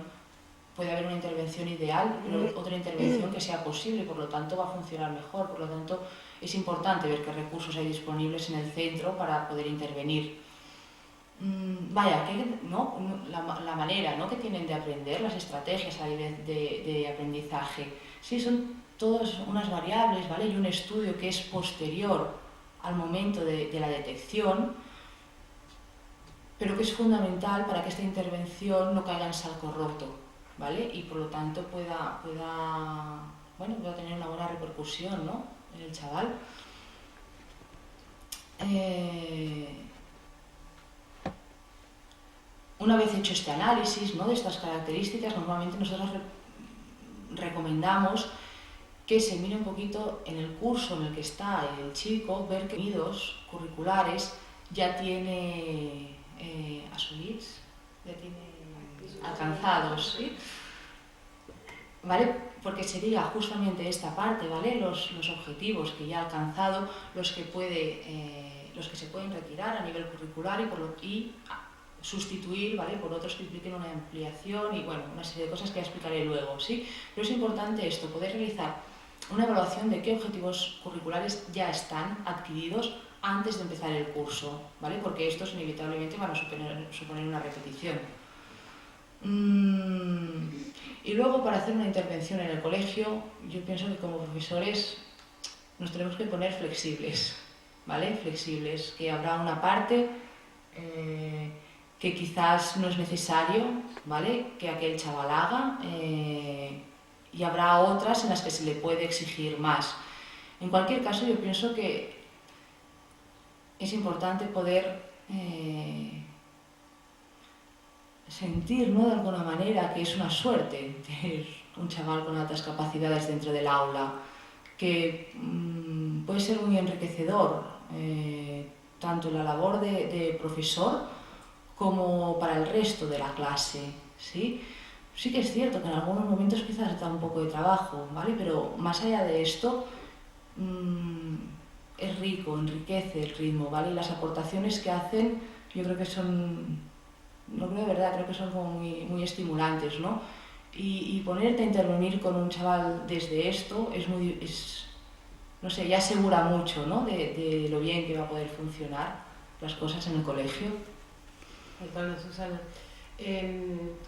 puede haber una intervención ideal, pero otra intervención que sea posible, por lo tanto va a funcionar mejor. Por lo tanto, es importante ver qué recursos hay disponibles en el centro para poder intervenir. Vaya, ¿no? La manera, ¿no? que tienen de aprender, las estrategias a nivel de aprendizaje. Sí, son todas unas variables, ¿vale? Y un estudio que es posterior al momento de la detección, pero que es fundamental para que esta intervención no caiga en saco roto, ¿vale? Y por lo tanto pueda bueno, pueda tener una buena repercusión, ¿no?, en el chaval. Una vez hecho este análisis, ¿no?, de estas características, normalmente nosotros recomendamos que se mire un poquito en el curso en el que está el chico, ver qué contenidos curriculares ya tiene asumidos, ya tiene alcanzados, ¿sí? ¿Vale? Porque sería justamente esta parte, ¿vale?, los objetivos que ya ha alcanzado, los que se pueden retirar a nivel curricular y sustituir, ¿vale?, por otros que impliquen una ampliación y, bueno, una serie de cosas que ya explicaré luego, ¿sí? Pero es importante esto, poder realizar una evaluación de qué objetivos curriculares ya están adquiridos antes de empezar el curso, ¿vale?, porque estos inevitablemente van a suponer una repetición. Y luego, para hacer una intervención en el colegio, yo pienso que como profesores nos tenemos que poner flexibles, ¿vale? Flexibles, que habrá una parte que quizás no es necesario, ¿vale?, que aquel chaval haga, y habrá otras en las que se le puede exigir más. En cualquier caso, yo pienso que es importante poder sentir, ¿no?, de alguna manera que es una suerte tener un chaval con altas capacidades dentro del aula, que puede ser muy enriquecedor, tanto en la labor de profesor como para el resto de la clase, ¿sí? Sí que es cierto que en algunos momentos quizás da un poco de trabajo, ¿vale?, pero más allá de esto, es rico, enriquece el ritmo, ¿vale?, y las aportaciones que hacen yo creo que son, no creo de verdad, creo que son como muy estimulantes, ¿no? Y ponerte a intervenir con un chaval desde esto no sé, ya asegura mucho, ¿no?, de lo bien que va a poder funcionar las cosas en el colegio. Perdona, Susana.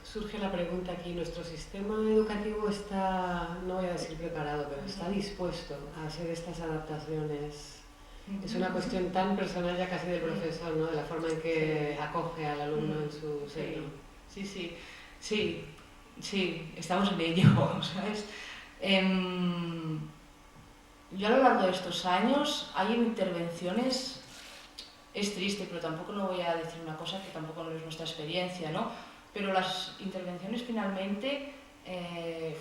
Surge la pregunta aquí, ¿nuestro sistema educativo está, no voy a decir preparado, pero está dispuesto a hacer estas adaptaciones? Es una cuestión tan personal ya casi del profesor, ¿no?, de la forma en que acoge al alumno en su seno. Sí, estamos en ello, ¿sabes? Yo a lo largo de estos años hay intervenciones, es triste, pero tampoco no voy a decir una cosa que tampoco no es nuestra experiencia, ¿no? Pero las intervenciones finalmente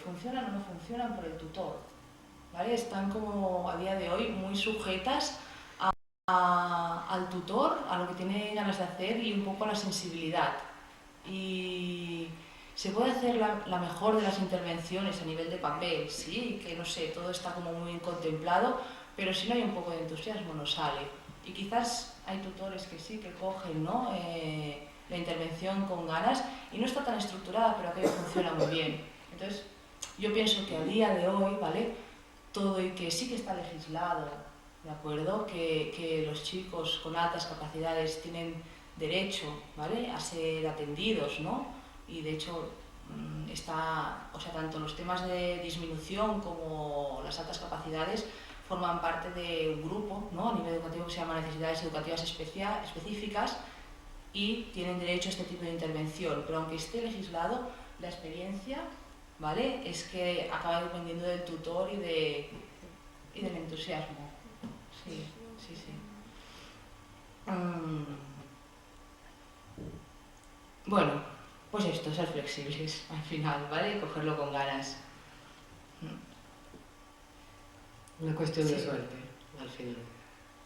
funcionan o no funcionan por el tutor, ¿vale? Están como a día de hoy muy sujetas al tutor, a lo que tiene ganas de hacer y un poco a la sensibilidad. Y se puede hacer la mejor de las intervenciones a nivel de papel, sí, que no sé, todo está como muy bien contemplado, pero si no hay un poco de entusiasmo no sale. Y quizás hay tutores que sí, que cogen, ¿no?, la intervención con ganas y no está tan estructurada, pero aquello funciona muy bien. Entonces, yo pienso que a día de hoy, ¿vale?, todo y que sí que está legislado, ¿de acuerdo?, que los chicos con altas capacidades tienen derecho, ¿vale?, a ser atendidos, ¿no? Y de hecho tanto los temas de disminución como las altas capacidades forman parte de un grupo, ¿no?, a nivel educativo que se llama necesidades educativas específicas y tienen derecho a este tipo de intervención. Pero aunque esté legislado, la experiencia, ¿vale?, es que acaba dependiendo del tutor y del entusiasmo. Sí. Bueno, pues esto, ser flexibles al final, ¿vale?, y cogerlo con ganas. Una cuestión de suerte, al final.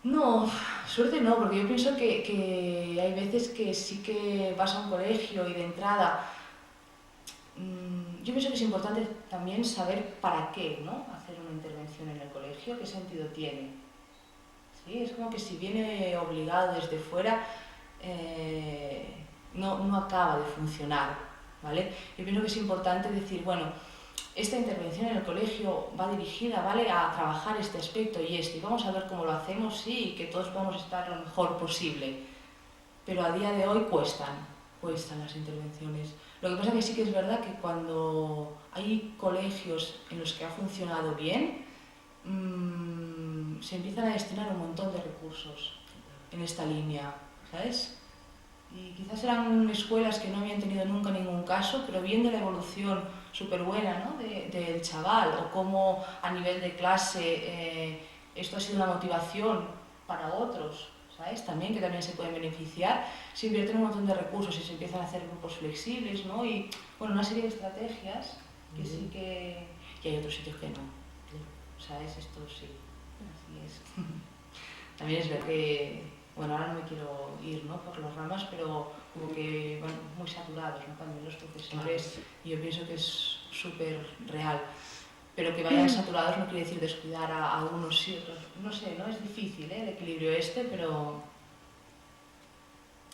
No, suerte no, porque yo pienso que hay veces que sí que vas a un colegio y de entrada, yo pienso que es importante también saber para qué, ¿no?, hacer una intervención en el colegio, qué sentido tiene. ¿Sí? Es como que si viene obligado desde fuera, no acaba de funcionar, ¿vale? Yo pienso que es importante decir, bueno, esta intervención en el colegio va dirigida, ¿vale?, a trabajar este aspecto y vamos a ver cómo lo hacemos, sí, y que todos podamos estar lo mejor posible. Pero a día de hoy cuestan las intervenciones. Lo que pasa es que sí que es verdad que cuando hay colegios en los que ha funcionado bien, se empiezan a destinar un montón de recursos en esta línea, ¿sabes? Y quizás eran escuelas que no habían tenido nunca ningún caso, pero viendo la evolución súper buena, ¿no?, del chaval, o cómo a nivel de clase esto ha sido una motivación para otros, ¿sabes? También, que también se pueden beneficiar, se invierten un montón de recursos y se empiezan a hacer grupos flexibles, ¿no? Y bueno, una serie de estrategias que sí que... Y hay otros sitios que no, ¿sabes? Esto sí, así es. También es ver que, bueno, ahora no me quiero ir, ¿no?, por las ramas, pero como que van muy saturados, ¿no?, también los profesores, y yo pienso que es súper real. Pero que vayan saturados no quiere decir descuidar a unos y otros. No sé, ¿no? Es difícil, el equilibrio este, pero...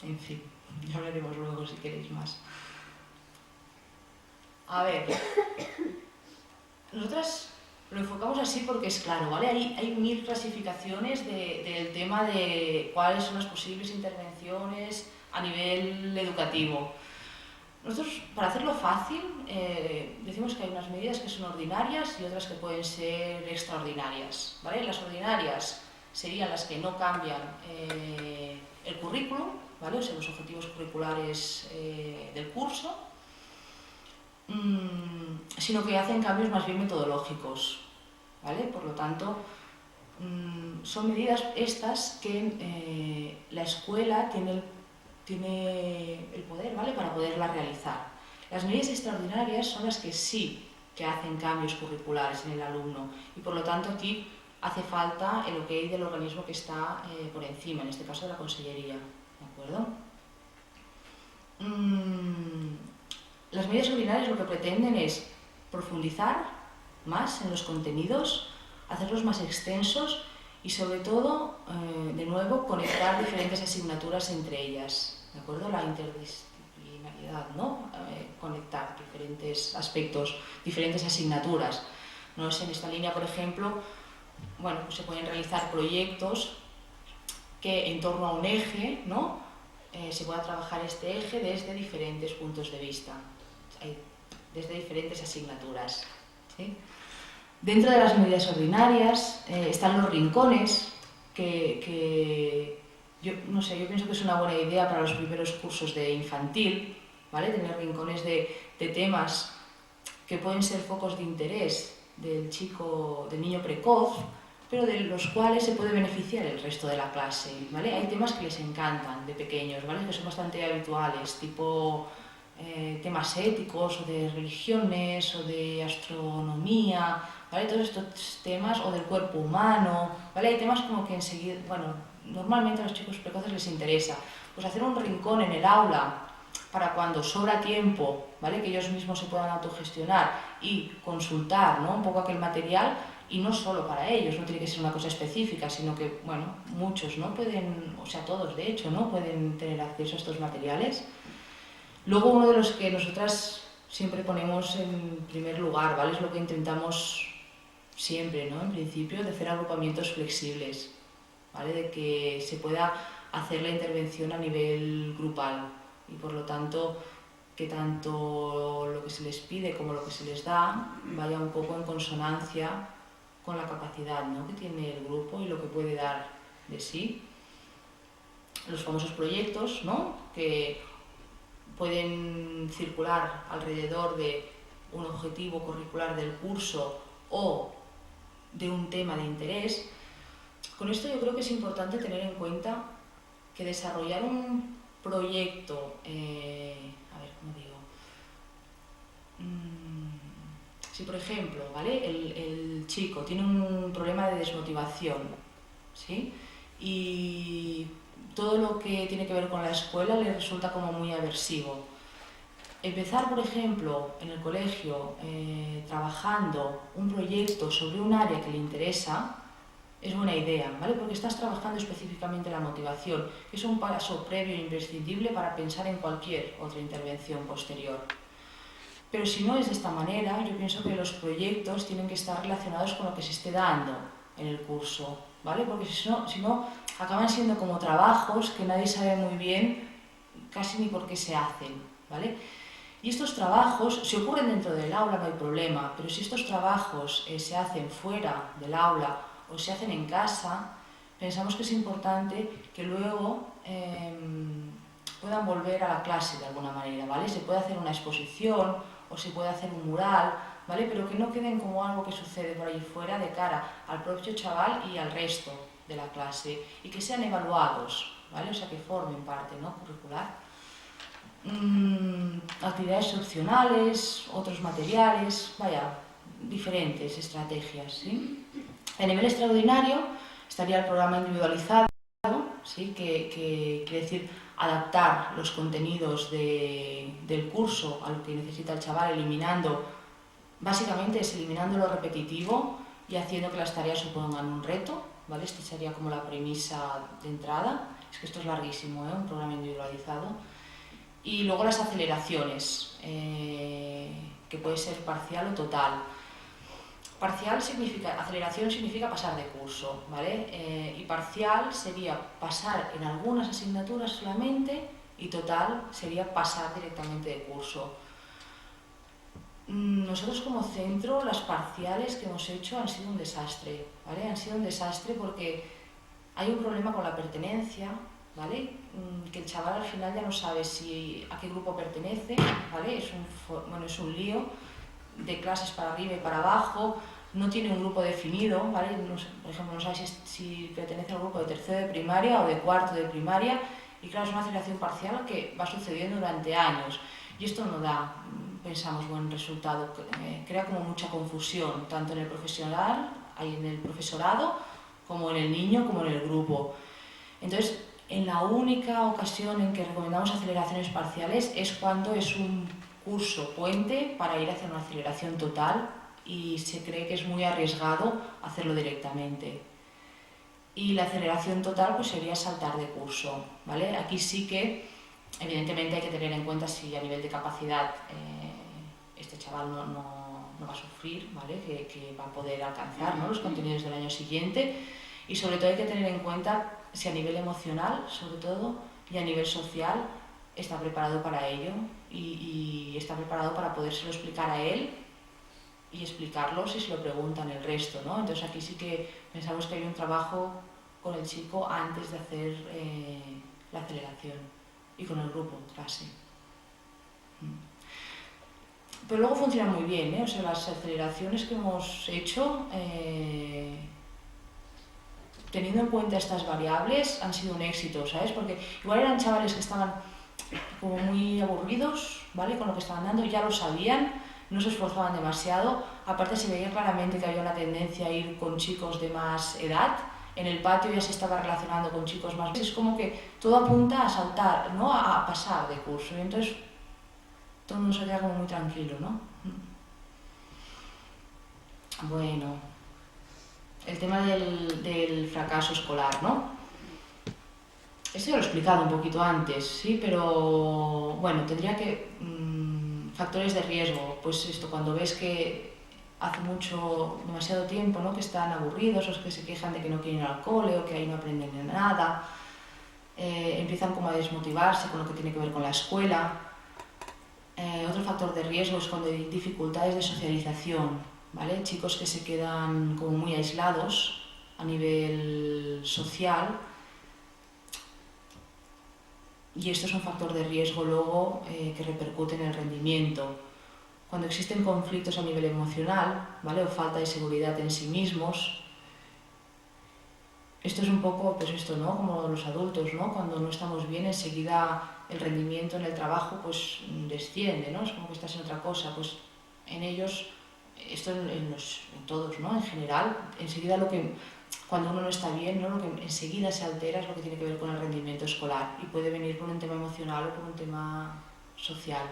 En fin, ya hablaremos luego si queréis más. A ver, nosotras lo enfocamos así porque es claro, ¿vale? Hay 1000 clasificaciones del tema de cuáles son las posibles intervenciones a nivel educativo. Nosotros, para hacerlo fácil, decimos que hay unas medidas que son ordinarias y otras que pueden ser extraordinarias, ¿vale? Las ordinarias serían las que no cambian el currículum, ¿vale? O sea, los objetivos curriculares del curso, sino que hacen cambios más bien metodológicos, ¿vale? Por lo tanto, son medidas estas que la escuela tiene el poder, ¿vale?, para poderlas realizar. Las medidas extraordinarias son las que sí que hacen cambios curriculares en el alumno y por lo tanto aquí hace falta el ok del organismo que está por encima, en este caso de la consellería, ¿de acuerdo? Las medidas ordinarias lo que pretenden es profundizar más en los contenidos, hacerlos más extensos y sobre todo, de nuevo, conectar diferentes asignaturas entre ellas, ¿de acuerdo? La interdisciplinariedad, ¿no? Conectar diferentes aspectos, diferentes asignaturas. ¿No? En esta línea, por ejemplo, bueno, pues se pueden realizar proyectos que en torno a un eje, ¿no?, se pueda trabajar este eje desde diferentes puntos de vista, desde diferentes asignaturas, ¿sí? Dentro de las medidas ordinarias están los rincones, que yo no sé, yo pienso que es una buena idea para los primeros cursos de infantil, ¿vale? Tener rincones de temas que pueden ser focos de interés del niño precoz, pero de los cuales se puede beneficiar el resto de la clase, ¿vale? Hay temas que les encantan de pequeños, ¿vale?, que son bastante habituales, tipo temas éticos o de religiones o de astronomía, ¿vale? Todos estos temas, o del cuerpo humano, ¿vale? Hay temas como que enseguida, bueno, normalmente a los chicos precoces les interesa. Pues hacer un rincón en el aula para cuando sobra tiempo, ¿vale?, que ellos mismos se puedan autogestionar y consultar, ¿no?, un poco aquel material, y no solo para ellos, no tiene que ser una cosa específica, sino que, bueno, muchos, ¿no?, pueden, o sea, todos de hecho, ¿no?, pueden tener acceso a estos materiales. Luego, uno de los que nosotras siempre ponemos en primer lugar, ¿vale?, es lo que intentamos siempre, ¿no?, en principio, de hacer agrupamientos flexibles, ¿vale?, de que se pueda hacer la intervención a nivel grupal y por lo tanto que tanto lo que se les pide como lo que se les da vaya un poco en consonancia con la capacidad, ¿no?, que tiene el grupo y lo que puede dar de sí. Los famosos proyectos, ¿no?, que pueden circular alrededor de un objetivo curricular del curso o de un tema de interés. Con esto yo creo que es importante tener en cuenta que desarrollar un proyecto, a ver, ¿cómo digo? Si por ejemplo, ¿vale?, el chico tiene un problema de desmotivación, ¿sí?, y todo lo que tiene que ver con la escuela le resulta como muy aversivo. Empezar, por ejemplo, en el colegio trabajando un proyecto sobre un área que le interesa es buena idea, ¿vale?, porque estás trabajando específicamente la motivación, que es un paso previo e imprescindible para pensar en cualquier otra intervención posterior. Pero si no es de esta manera, yo pienso que los proyectos tienen que estar relacionados con lo que se esté dando en el curso, ¿vale?, porque si no acaban siendo como trabajos que nadie sabe muy bien casi ni por qué se hacen, ¿vale? Y estos trabajos, si ocurren dentro del aula no hay problema, pero si estos trabajos se hacen fuera del aula o se hacen en casa, pensamos que es importante que luego puedan volver a la clase de alguna manera, ¿vale? Se puede hacer una exposición o se puede hacer un mural, ¿vale? Pero que no queden como algo que sucede por ahí fuera de cara al propio chaval y al resto de la clase, y que sean evaluados, ¿vale? O sea, que formen parte, ¿no?, curricular. Actividades opcionales, otros materiales, vaya, diferentes estrategias, ¿sí? A nivel extraordinario estaría el programa individualizado, ¿sí? que quiere decir adaptar los contenidos del curso a lo que necesita el chaval, básicamente es eliminando lo repetitivo y haciendo que las tareas supongan un reto, ¿vale? Esta sería como la premisa de entrada. Es que esto es larguísimo, ¿eh? Un programa individualizado. Y luego las aceleraciones, que puede ser parcial o total. Aceleración significa pasar de curso, ¿vale? Y parcial sería pasar en algunas asignaturas solamente, y total sería pasar directamente de curso. Nosotros como centro, las parciales que hemos hecho han sido un desastre, ¿vale? Han sido un desastre porque hay un problema con la pertenencia, ¿vale? Que el chaval al final ya no sabe a qué grupo pertenece, ¿vale? Es un lío de clases para arriba y para abajo, no tiene un grupo definido, ¿vale? Por ejemplo, no sabe si pertenece al grupo de tercero de primaria o de cuarto de primaria, y claro, es una aceleración parcial que va sucediendo durante años, y esto no da, pensamos, buen resultado, crea como mucha confusión, tanto en el profesorado, como en el niño, como en el grupo. Entonces, en la única ocasión en que recomendamos aceleraciones parciales es cuando es un curso puente para ir hacia una aceleración total y se cree que es muy arriesgado hacerlo directamente. Y la aceleración total pues sería saltar de curso, ¿vale? Aquí sí que, evidentemente, hay que tener en cuenta si a nivel de capacidad este chaval no va a sufrir, ¿vale? Que va a poder alcanzar, ¿no?, los contenidos del año siguiente. Y sobre todo hay que tener en cuenta si a nivel emocional, sobre todo, y a nivel social, está preparado para ello y está preparado para podérselo explicar a él y explicarlo si se lo preguntan el resto, ¿no? Entonces aquí sí que pensamos que hay un trabajo con el chico antes de hacer la aceleración, y con el grupo, clase. Pero luego funciona muy bien, ¿eh? O sea, las aceleraciones que hemos hecho, teniendo en cuenta estas variables, han sido un éxito, ¿sabes? Porque igual eran chavales que estaban como muy aburridos, ¿vale?, con lo que estaban dando, ya lo sabían, no se esforzaban demasiado. Aparte se veía claramente que había una tendencia a ir con chicos de más edad. En el patio ya se estaba relacionando con chicos más. Es como que todo apunta a saltar, ¿no?, a pasar de curso, y entonces todo el mundo se queda como muy tranquilo, ¿no? Bueno, el tema del fracaso escolar, ¿no? Esto ya lo he explicado un poquito antes, sí, pero bueno, tendría que... factores de riesgo, pues esto, cuando ves que hace demasiado tiempo, ¿no?, que están aburridos, o que se quejan de que no quieren ir al cole, o que ahí no aprenden nada, empiezan como a desmotivarse con lo que tiene que ver con la escuela. Otro factor de riesgo es cuando hay dificultades de socialización, ¿vale? Chicos que se quedan como muy aislados a nivel social, y esto es un factor de riesgo luego que repercute en el rendimiento. Cuando existen conflictos a nivel emocional, ¿vale?, o falta de seguridad en sí mismos, esto es un poco, pues esto, ¿no?, como los adultos, ¿no?, cuando no estamos bien, enseguida el rendimiento en el trabajo pues desciende, ¿no?, es como que estás en otra cosa. Pues en ellos, esto en todos, ¿no?, en general, enseguida cuando uno no está bien, ¿no?, lo que enseguida se altera es lo que tiene que ver con el rendimiento escolar, y puede venir por un tema emocional o por un tema social.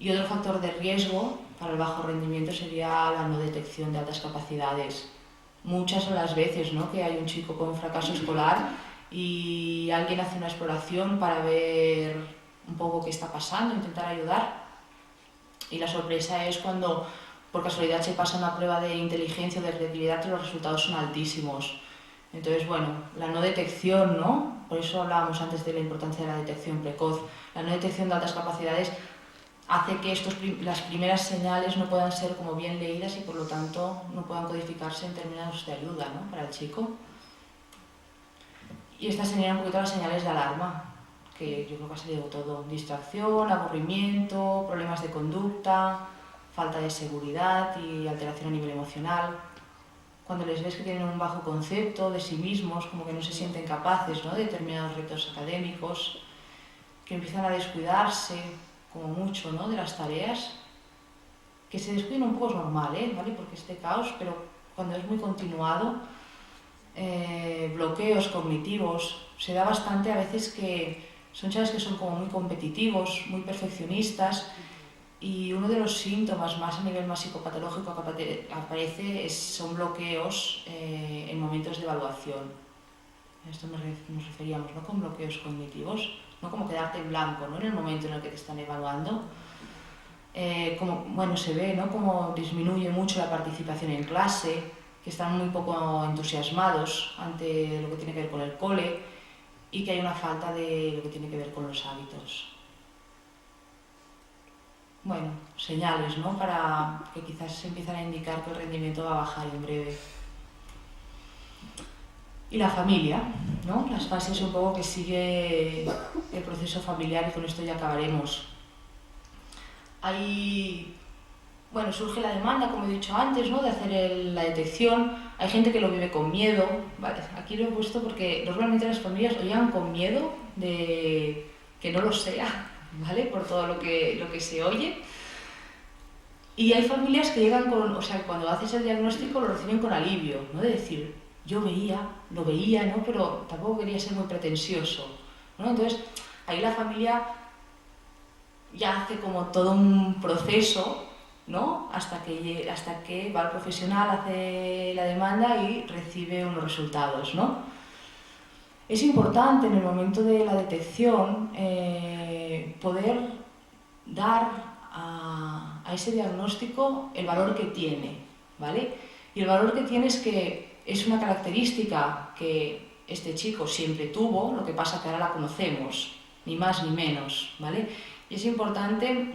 Y otro factor de riesgo para el bajo rendimiento sería la no detección de altas capacidades. Muchas son las veces, ¿no?, que hay un chico con fracaso escolar y alguien hace una exploración para ver un poco qué está pasando, intentar ayudar, y la sorpresa es cuando por casualidad se pasa una prueba de inteligencia o de creatividad y los resultados son altísimos. Entonces, bueno, la no detección, ¿no?, por eso hablábamos antes de la importancia de la detección precoz. La no detección de altas capacidades hace que las primeras señales no puedan ser como bien leídas y por lo tanto no puedan codificarse en términos de ayuda, ¿no?, para el chico. Y estas serían un poquito las señales de alarma que yo creo que ha salido todo: distracción, aburrimiento, problemas de conducta, falta de seguridad y alteración a nivel emocional. Cuando les ves que tienen un bajo concepto de sí mismos, como que no se sienten capaces, ¿no?, de determinados retos académicos, que empiezan a descuidarse como mucho, ¿no?, de las tareas. Que se descuiden un poco es normal, ¿vale?, porque este caos, pero cuando es muy continuado, bloqueos cognitivos, se da bastante a veces que son chavales que son como muy competitivos, muy perfeccionistas, y uno de los síntomas más a nivel más psicopatológico que aparece son bloqueos en momentos de evaluación. A esto nos referíamos, ¿no?, con bloqueos cognitivos, no como quedarte en blanco, ¿no?, en el momento en el que te están evaluando. Como, bueno, se ve, ¿no?, como disminuye mucho la participación en clase, que están muy poco entusiasmados ante lo que tiene que ver con el cole, y que hay una falta de lo que tiene que ver con los hábitos. Bueno, señales, ¿no?, para que quizás se empiezan a indicar que el rendimiento va a bajar en breve. Y la familia, ¿no?, las fases un poco que sigue el proceso familiar, y con esto ya acabaremos. Bueno, surge la demanda, como he dicho antes, ¿no?, de hacer la detección. Hay gente que lo vive con miedo, ¿vale? Aquí lo he puesto porque normalmente las familias o llegan con miedo de que no lo sea, ¿vale?, por todo lo que se oye. Y hay familias que llegan con, o sea, cuando haces el diagnóstico lo reciben con alivio, ¿no?, de decir, yo lo veía, ¿no?, pero tampoco quería ser muy pretencioso, ¿no? Entonces, ahí la familia ya hace como todo un proceso, ¿no?, hasta que va el profesional, hace la demanda y recibe unos resultados, ¿no? Es importante en el momento de la detección poder dar a ese diagnóstico el valor que tiene, ¿vale? Y el valor que tiene es que es una característica que este chico siempre tuvo, lo que pasa que ahora la conocemos, ni más ni menos, ¿vale? Y es importante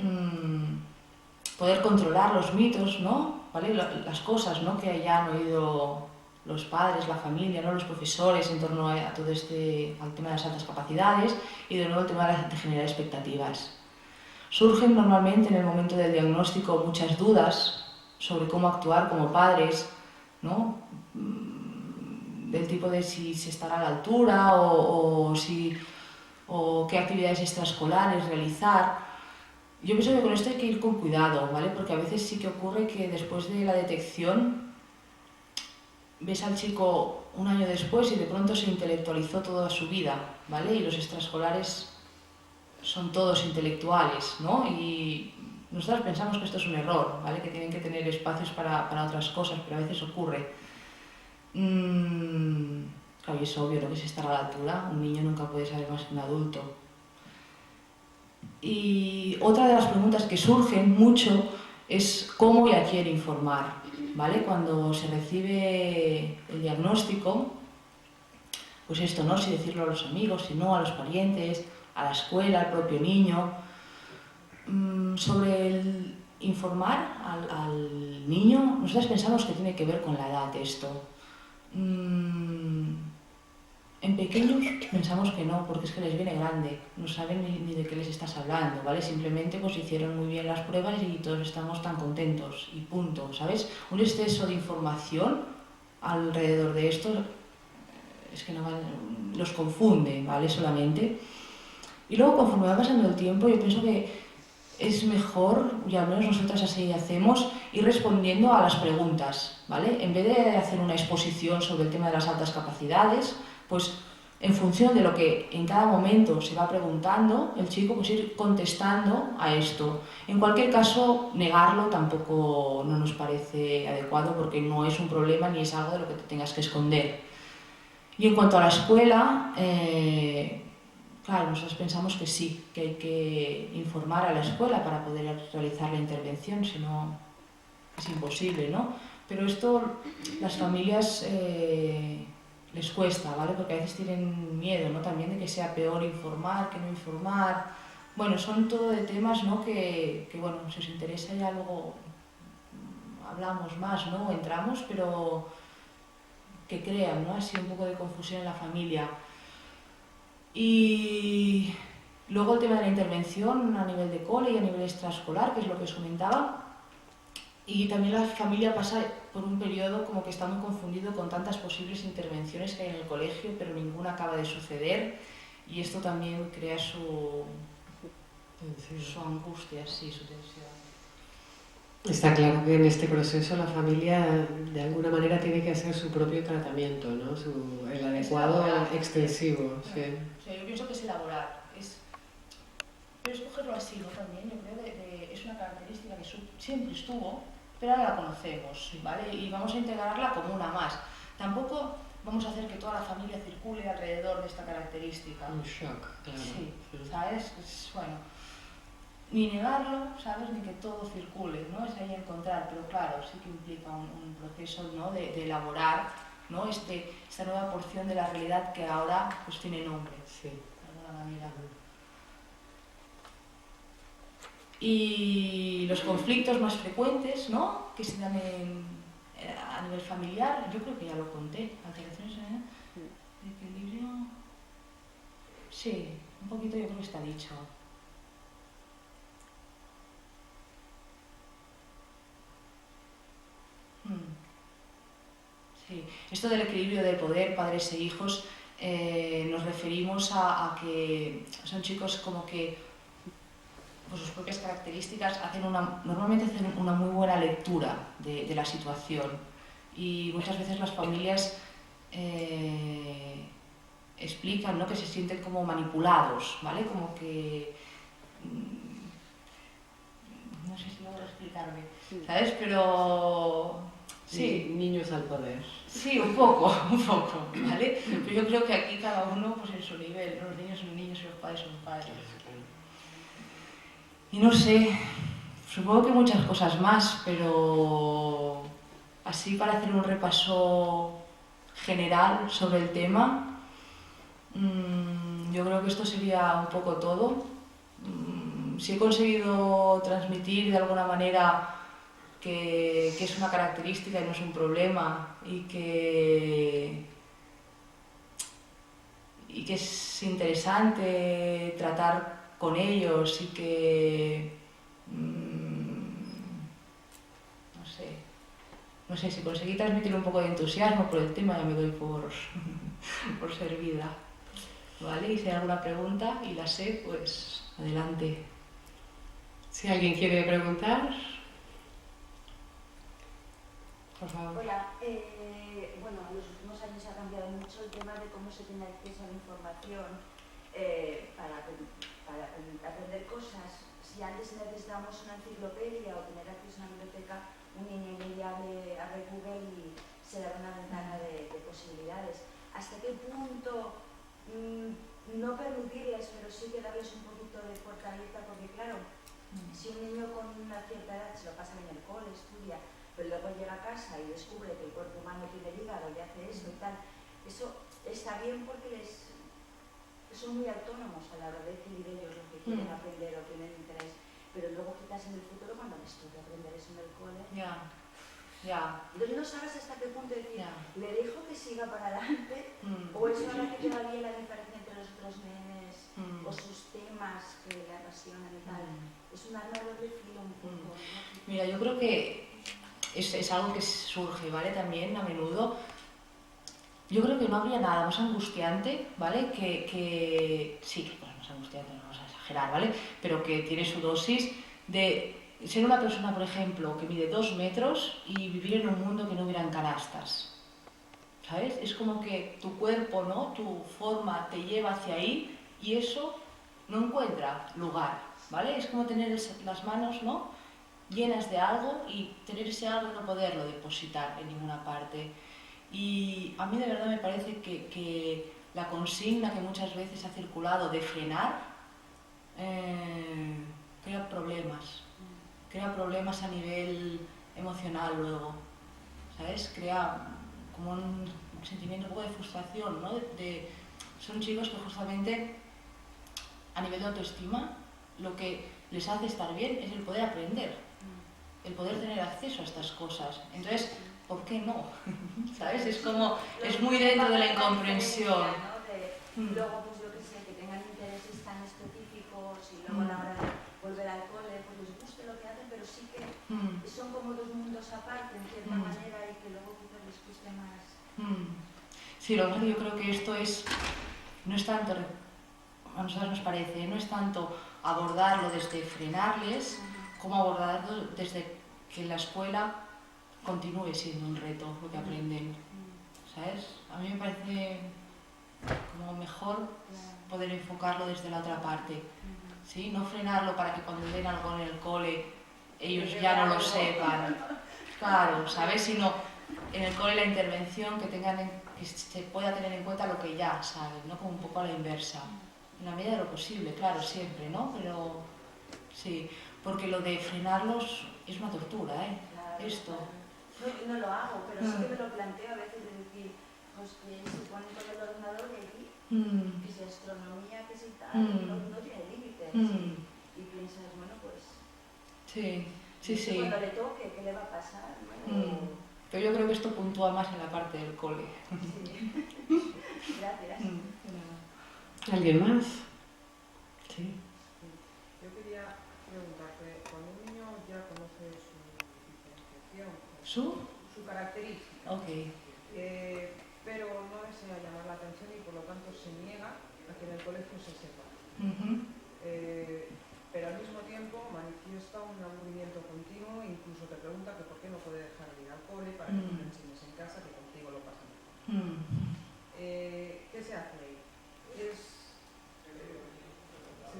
poder controlar los mitos, ¿no?, ¿vale?, las cosas, ¿no?, que hayan oído los padres, la familia, ¿no?, los profesores en torno a todo al tema de las altas capacidades, y de nuevo el tema de generar expectativas. Surgen normalmente en el momento del diagnóstico muchas dudas sobre cómo actuar como padres, ¿no?, del tipo de si se estará a la altura o qué actividades extraescolares realizar. Yo pienso que con esto hay que ir con cuidado, ¿vale?, porque a veces sí que ocurre que después de la detección ves al chico un año después y de pronto se intelectualizó toda su vida, ¿vale?, y los extraescolares son todos intelectuales, ¿no? Y nosotros pensamos que esto es un error, ¿vale?, que tienen que tener espacios para otras cosas, pero a veces ocurre. Claro, y es obvio, ¿no?, que si estará a la altura, un niño nunca puede saber más que un adulto. Y otra de las preguntas que surgen mucho es cómo y a quién informar, ¿vale? Cuando se recibe el diagnóstico, pues esto, ¿no?, si decirlo a los amigos, si no, a los parientes, a la escuela, al propio niño, sobre el informar al niño. Nosotros pensamos que tiene que ver con la edad esto. En pequeños pensamos que no, porque es que les viene grande, no saben ni de qué les estás hablando, ¿vale? Simplemente pues hicieron muy bien las pruebas y todos estamos tan contentos, y punto, ¿sabes? Un exceso de información alrededor de esto es que los confunde, ¿vale?, solamente. Y luego, conforme va pasando el tiempo, yo pienso que es mejor, y al menos nosotras así hacemos, ir respondiendo a las preguntas, ¿vale? En vez de hacer una exposición sobre el tema de las altas capacidades, pues en función de lo que en cada momento se va preguntando el chico, pues ir contestando a esto. En cualquier caso, negarlo tampoco no nos parece adecuado, porque no es un problema ni es algo de lo que te tengas que esconder. Y en cuanto a la escuela, claro, nosotros pensamos que sí, que hay que informar a la escuela para poder realizar la intervención, si no es imposible, ¿no? Pero esto las familias les cuesta, ¿vale? Porque a veces tienen miedo, ¿no?, también de que sea peor informar que no informar. Bueno, son todo de temas, ¿no?, que bueno, si os interesa ya luego hablamos más, ¿no?, entramos, pero que crean, ¿no?, así un poco de confusión en la familia. Y Luego el tema de la intervención a nivel de cole y a nivel extraescolar, que es lo que os comentaba. Y también la familia pasa por un periodo como que está muy confundido con tantas posibles intervenciones que hay en el colegio, pero ninguna acaba de suceder. Y esto también crea su angustia, sí, su tensión. Está claro que en este proceso la familia de alguna manera tiene que hacer su propio tratamiento, ¿no? El adecuado extensivo. Sí. O sea, yo pienso que es elaborar, pero es cogerlo así, ¿no? También yo creo que es una característica que siempre estuvo, pero ahora la conocemos, ¿vale? Y vamos a integrarla como una más. Tampoco vamos a hacer que toda la familia circule alrededor de esta característica. Un shock, claro. Sí, ¿sabes? Bueno, ni negarlo, ¿sabes? Ni que todo circule, ¿no? Es ahí encontrar, pero claro, sí que implica un proceso, ¿no? de elaborar, ¿no? Esta nueva porción de la realidad que ahora pues tiene nombre, sí, de alguna manera. Y los conflictos más frecuentes, ¿no? Que se dan a nivel familiar, yo creo que ya lo conté, alteraciones de equilibrio. Sí, un poquito yo creo que está dicho. Sí, esto del equilibrio de poder, padres e hijos, nos referimos a que son chicos como que por sus propias características normalmente hacen una muy buena lectura de la situación y muchas veces las familias explican, ¿no? Que se sienten como manipulados, ¿vale? Como que no sé si logro explicarme, ¿sabes? Pero sí, niños al poder. sí, un poco, ¿vale? Pero yo creo que aquí cada uno pues en su nivel, ¿no? Los niños son niños y los padres son padres. Y no sé, supongo que muchas cosas más, pero así para hacer un repaso general sobre el tema, yo creo que esto sería un poco todo. Si he conseguido transmitir de alguna manera que es una característica y no es un problema y que es interesante tratar con ellos y que no sé si conseguí transmitir un poco de entusiasmo por el tema, ya me doy por servida, ¿vale? Y si hay alguna pregunta y la sé, pues adelante. Si alguien quiere preguntar, por favor. Hola, bueno, en los últimos años ha cambiado mucho el tema de cómo se tiene acceso a la información para aprender cosas. Si antes necesitábamos una enciclopedia o tener acceso a una biblioteca, un niño iría a ver Google y se da una ventana de posibilidades. ¿Hasta qué punto no permitirles, pero sí que darles un poquito de puerta abierta? Porque claro, si un niño con una cierta edad se lo pasa bien en el cole, estudia, pero luego llega a casa y descubre que el cuerpo humano tiene hígado y hace eso y tal, eso está bien porque son muy autónomos a la hora de decidir ellos lo que quieren aprender o tienen interés, pero luego quizás en el futuro cuando les toque aprender eso en el cole, entonces no sabes hasta qué punto decir, le dejo que siga para adelante o eso hará que te valía la diferencia entre los otros nenes o sus temas que le apasionan y tal. Es un arma de doble filo un poco, ¿no? Mira, yo creo que es algo que surge, ¿vale? También a menudo. Yo creo que no habría nada más angustiante, ¿vale? Que sí, que pues más angustiante, no vamos a exagerar, ¿vale? Pero que tiene su dosis de ser una persona, por ejemplo, que mide 2 metros y vivir en un mundo que no hubiera canastas, ¿sabes? Es como que tu cuerpo, ¿no? Tu forma te lleva hacia ahí y eso no encuentra lugar, ¿vale? Es como tener las manos, ¿no? Llenas de algo y tener ese algo y no poderlo depositar en ninguna parte. Y a mí de verdad me parece que la consigna que muchas veces ha circulado de frenar crea problemas a nivel emocional luego, ¿sabes? Crea como un sentimiento un poco de frustración, ¿no? Son chicos que justamente a nivel de autoestima lo que les hace estar bien es el poder aprender, el poder tener acceso a estas cosas. Entonces, ¿por qué no? ¿Sabes? Es como, es muy dentro de la incomprensión. luego pues yo que sé, que tengan intereses tan específicos y luego a la hora de volver al cole pues les guste lo que hacen, pero sí que son como dos mundos aparte en cierta manera y que luego quizás les guste más. Sí, lo que yo creo que esto no es tanto, a nosotros nos parece, no es tanto abordarlo desde frenarles, como abordarlo desde que la escuela continúe siendo un reto lo que aprenden, ¿sabes? A mí me parece como mejor poder enfocarlo desde la otra parte, ¿sí? No frenarlo para que cuando den algo en el cole ellos ya no lo sepan, claro, ¿sabes? Sino en el cole la intervención que se pueda tener en cuenta lo que ya saben, ¿no? Como un poco a la inversa, en la medida de lo posible, claro, siempre, ¿no? Pero sí, porque lo de frenarlos es una tortura, ¿eh? Claro, Esto. Claro. No lo hago, pero sí que me lo planteo a veces de decir, pues que se ponen con el ordenador y allí, que si astronomía, que si tal, no tiene límites. Y piensas, bueno, pues... Sí. Cuando le toque, ¿qué le va a pasar? ¿No? Pero yo creo que esto puntúa más en la parte del cole. Sí. Gracias. ¿Alguien más? Sí. Yo quería preguntarte, cuando un niño ya conoce su diferenciación, su característica, pero no desea llamar la atención y por lo tanto se niega a que en el colegio se sepa, pero al mismo tiempo manifiesta un aburrimiento continuo e incluso te pregunta que por qué no puede dejar de ir al cole para que tú le enseñes en casa que contigo lo pasa mejor. ¿Qué se hace ahí? ¿Se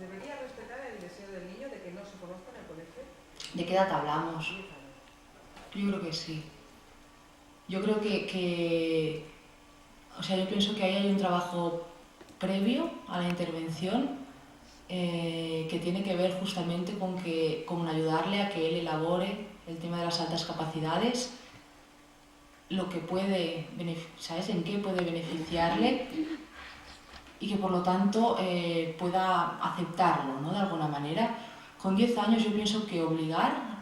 debería respetar el deseo del niño de que no se conozca en el colegio? ¿De qué edad hablamos? Yo creo que sí. Yo creo que o sea, yo pienso que ahí hay un trabajo previo a la intervención que tiene que ver justamente con ayudarle a que él elabore el tema de las altas capacidades, lo que puede, ¿sabes? En qué puede beneficiarle y que por lo tanto pueda aceptarlo, ¿no? De alguna manera. Con 10 años yo pienso que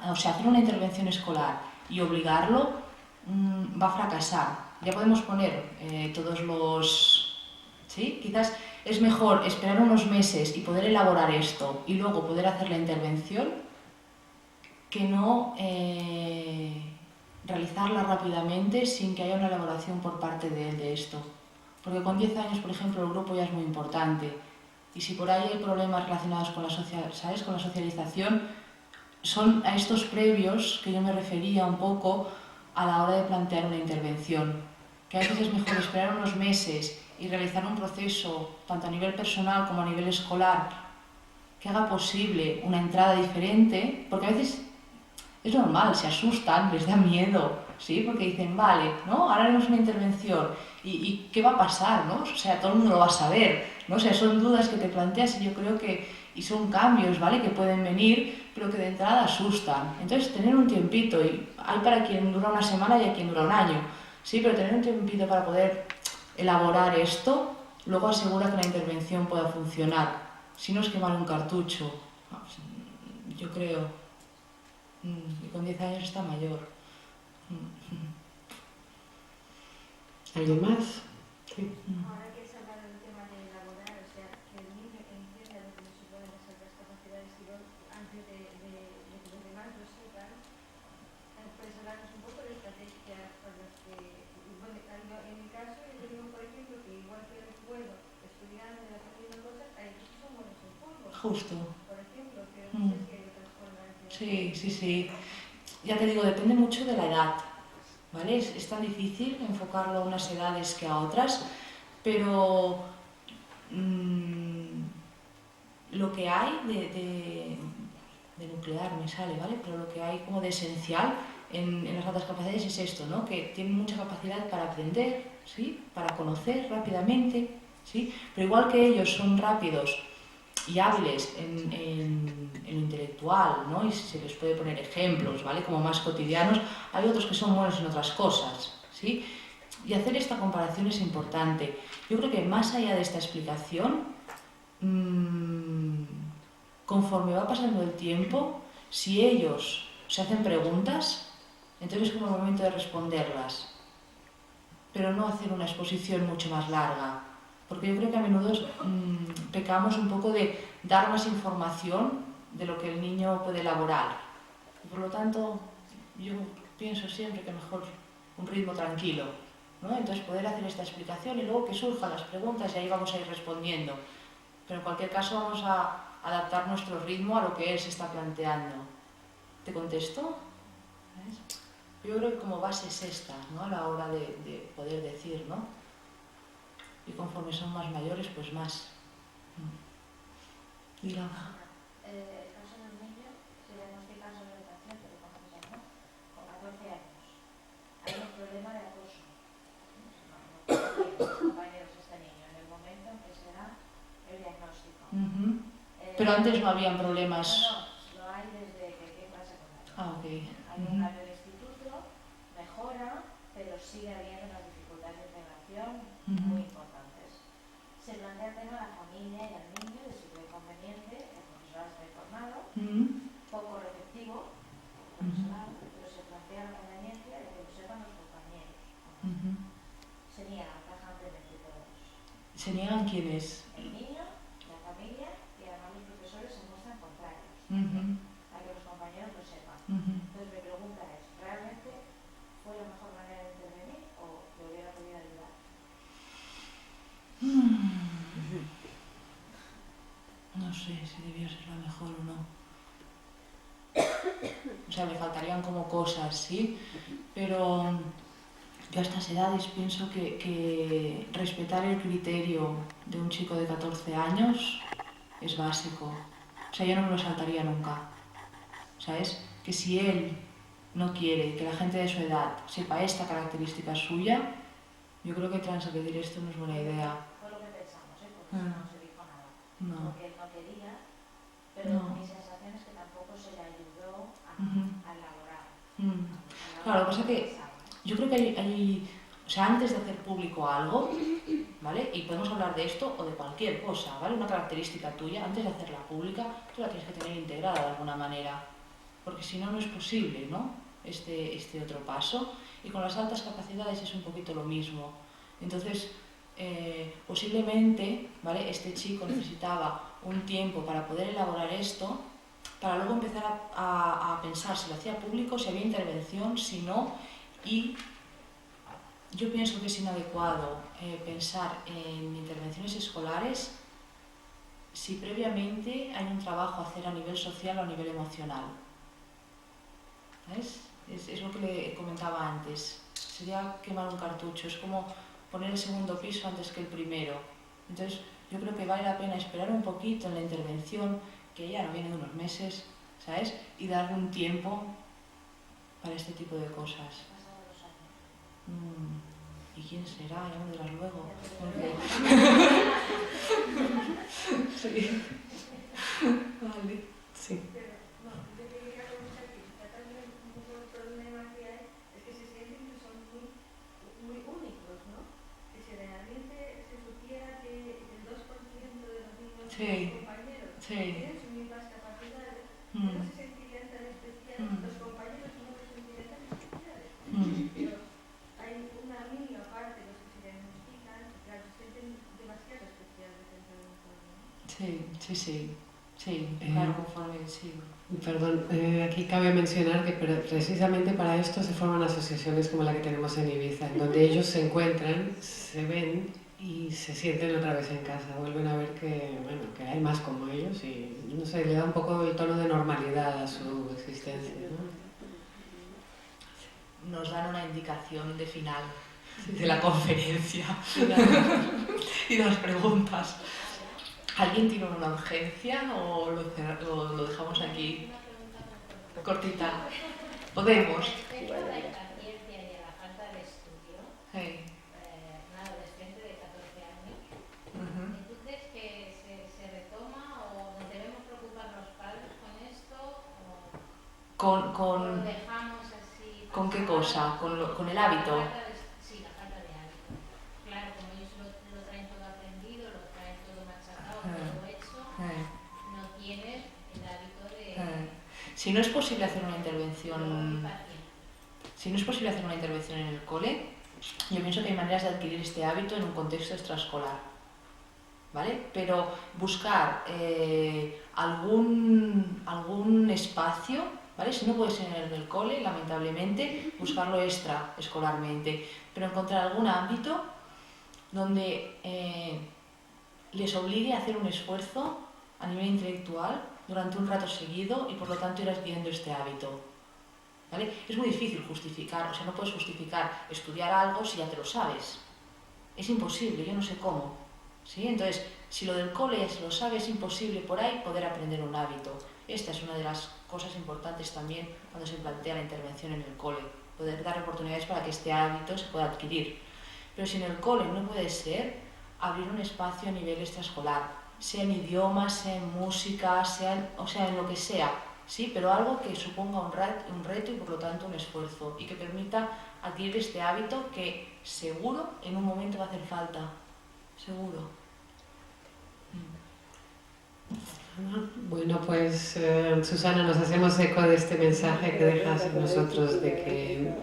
hacer una intervención escolar y obligarlo va a fracasar. Ya podemos poner todos los... ¿Sí? Quizás es mejor esperar unos meses y poder elaborar esto y luego poder hacer la intervención que no realizarla rápidamente sin que haya una elaboración por parte de él de esto. Porque con 10 años, por ejemplo, el grupo ya es muy importante. Y si por ahí hay problemas relacionados con la socialización, son a estos previos que yo me refería un poco a la hora de plantear una intervención. Que a veces es mejor esperar unos meses y realizar un proceso, tanto a nivel personal como a nivel escolar, que haga posible una entrada diferente, porque a veces es normal, se asustan, les da miedo, ¿sí? Porque dicen, vale, ¿no? Ahora haremos una intervención, ¿y qué va a pasar, no? O sea, todo el mundo lo va a saber, ¿no? O sea, son dudas que te planteas y yo creo que y son cambios, ¿vale? Que pueden venir, pero que de entrada asustan. Entonces, tener un tiempito, y hay para quien dura una semana y hay quien dura un año, ¿sí? Pero tener un tiempito para poder elaborar esto, luego asegura que la intervención pueda funcionar. Si no es quemar un cartucho, yo creo. Y con 10 años está mayor. ¿Alguien más? Sí. Ahora que se habla del tema de elaborar, o sea, que el niño entienda lo que le suponen las altas capacidades y antes de que los demás lo sepan, puedes hablarnos un poco de estrategias por las que, bueno, en mi caso, yo digo, por ejemplo, que igual que recuerdo estudiando y aprendiendo cosas, hay otros que son buenos en fútbol. Justo. Por ejemplo, pero no sé si hay otras formas de... Sí. Ya te digo, depende mucho de la edad, ¿vale? Es tan difícil enfocarlo a unas edades que a otras, pero lo que hay de nuclear me sale, ¿vale? Pero lo que hay como de esencial en las altas capacidades es esto, ¿no? Que tienen mucha capacidad para aprender, ¿sí? Para conocer rápidamente, ¿sí? Pero igual que ellos son rápidos y hábiles en lo intelectual, ¿no? Y se les puede poner ejemplos, ¿vale? Como más cotidianos, hay otros que son buenos en otras cosas, ¿sí? Y hacer esta comparación es importante. Yo creo que más allá de esta explicación, conforme va pasando el tiempo, si ellos se hacen preguntas, entonces es como el momento de responderlas, pero no hacer una exposición mucho más larga, porque yo creo que a menudo pecamos un poco de dar más información de lo que el niño puede elaborar. Y por lo tanto, yo pienso siempre que mejor un ritmo tranquilo, ¿no? Entonces poder hacer esta explicación y luego que surjan las preguntas y ahí vamos a ir respondiendo. Pero en cualquier caso vamos a adaptar nuestro ritmo a lo que él se está planteando. ¿Te contesto? ¿Ves? Yo creo que como base es esta, ¿no? A la hora de poder decir, ¿no? Y conforme son más mayores, pues más. Dila. El caso de un niño, se diagnostica en sobredotación, pero con 14 años. Hay un problema de acoso. Los compañeros de este niño en el momento en que se da el diagnóstico. Pero antes no habían problemas. No, lo hay desde que entra a secundaria. Ah, ok. Hay un cambio de instituto, mejora, pero sigue habiendo unas dificultades de integración muy importantes. Se plantea el tema a la familia y al niño de si cree conveniente, el profesorado está informado, poco receptivo, pero se plantea la conveniencia de que lo sepan los compañeros. Se niegan tajantemente todos. ¿Se niegan quiénes? El niño, la familia y además los profesores se muestran contrarios a que los compañeros lo sepan. Entonces mi pregunta es, ¿realmente fue la mejor manera de intervenir o le hubiera podido ayudar? No sé si debió ser la mejor o no. O sea, me faltarían como cosas, ¿sí? Pero yo a estas edades pienso que respetar el criterio de un chico de 14 años es básico. O sea, yo no me lo saltaría nunca. ¿Sabes? Que si él no quiere que la gente de su edad sepa esta característica suya, yo creo que transgredir esto no es buena idea. Fue lo que pensamos, porque no se dijo nada. No. Porque él no quería, pero mi sensación es que tampoco se le ayudó a elaborar. Claro, lo que pasa es que yo creo que hay o sea, antes de hacer público algo, ¿vale? Y podemos hablar de esto o de cualquier cosa, ¿vale? Una característica tuya, antes de hacerla pública, tú la tienes que tener integrada de alguna manera, porque si no, no es posible, ¿no? Este otro paso. Y con las altas capacidades es un poquito lo mismo. Entonces, posiblemente, ¿vale? Este chico necesitaba un tiempo para poder elaborar esto, para luego empezar a pensar si lo hacía público, si había intervención, si no, y yo pienso que es inadecuado pensar en intervenciones escolares si previamente hay un trabajo a hacer a nivel social o a nivel emocional. ¿Ves? Es lo que le comentaba antes. Sería quemar un cartucho, es como poner el segundo piso antes que el primero. Entonces, yo creo que vale la pena esperar un poquito en la intervención, que ya no viene de unos meses, ¿sabes? Y darle un tiempo para este tipo de cosas. ¿Y quién será? Ya me dirás luego. Okay. Sí. Vale. Sí. Yo quería comentar que también un poco el problema que hay es que se sienten que son muy únicos, ¿no? Que si realmente se supiera que el 2% de los niños compañeros tienen sus mismas capacidades, no se sentirían tan especiales, los compañeros no se sentirían tan especiales. Pero hay una mínima parte de los que se diagnostican que se sienten demasiado especiales dentro de un pueblo, ¿no? Sí, claro, conforme, sí. Perdón, aquí cabe mencionar que precisamente para esto se forman asociaciones como la que tenemos en Ibiza, en donde ellos se encuentran, se ven y se sienten otra vez en casa, vuelven a ver que, bueno, que hay más como ellos y, no sé, le da un poco el tono de normalidad a su existencia, ¿no? Nos dan una indicación de final de la conferencia y de las preguntas. ¿Alguien tiene una urgencia o lo dejamos aquí? Cortita. Podemos. Respecto a la impaciencia y a la falta de estudio, un adolescente de 14 años, ¿tú crees que se retoma o nos debemos preocupar los padres con esto? ¿O lo dejamos así? ¿Con qué cosa? ¿Con el hábito? Sí, la falta de hábito. Claro, como ellos lo traen todo aprendido, lo traen todo machacado, todo hecho, no tienen el hábito de... Si no es posible hacer una intervención, en el cole, yo pienso que hay maneras de adquirir este hábito en un contexto extraescolar. ¿vale? Pero buscar algún espacio, ¿vale? Si no puede ser en el cole, lamentablemente, buscarlo extraescolarmente, pero encontrar algún ámbito donde les obligue a hacer un esfuerzo a nivel intelectual durante un rato seguido y por lo tanto ir adquiriendo este hábito, ¿vale? Es muy difícil justificar, o sea, no puedes justificar estudiar algo si ya te lo sabes. Es imposible, yo no sé cómo, ¿sí? Entonces, si lo del cole ya se lo sabe, es imposible por ahí poder aprender un hábito. Esta es una de las cosas importantes también cuando se plantea la intervención en el cole, poder dar oportunidades para que este hábito se pueda adquirir. Pero si en el cole no puede ser, abrir un espacio a nivel extraescolar, sea en idiomas, sea en música, o sea, en lo que sea, ¿sí? Pero algo que suponga un reto y por lo tanto un esfuerzo y que permita adquirir este hábito que seguro en un momento va a hacer falta, seguro. Bueno, pues Susana, nos hacemos eco de este mensaje que dejas en nosotros de que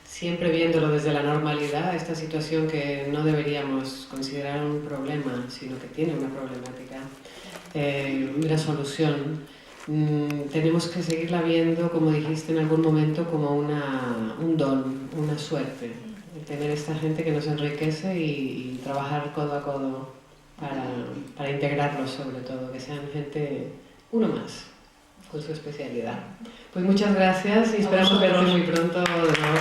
siempre viéndolo desde la normalidad, esta situación que no deberíamos considerar un problema, sino que tiene una problemática, una solución, tenemos que seguirla viendo, como dijiste en algún momento, como un don, una suerte, tener esta gente que nos enriquece y trabajar codo a codo para integrarlos, sobre todo, que sean gente, uno más, con su especialidad. Pues muchas gracias y esperamos verte muy pronto de nuevo.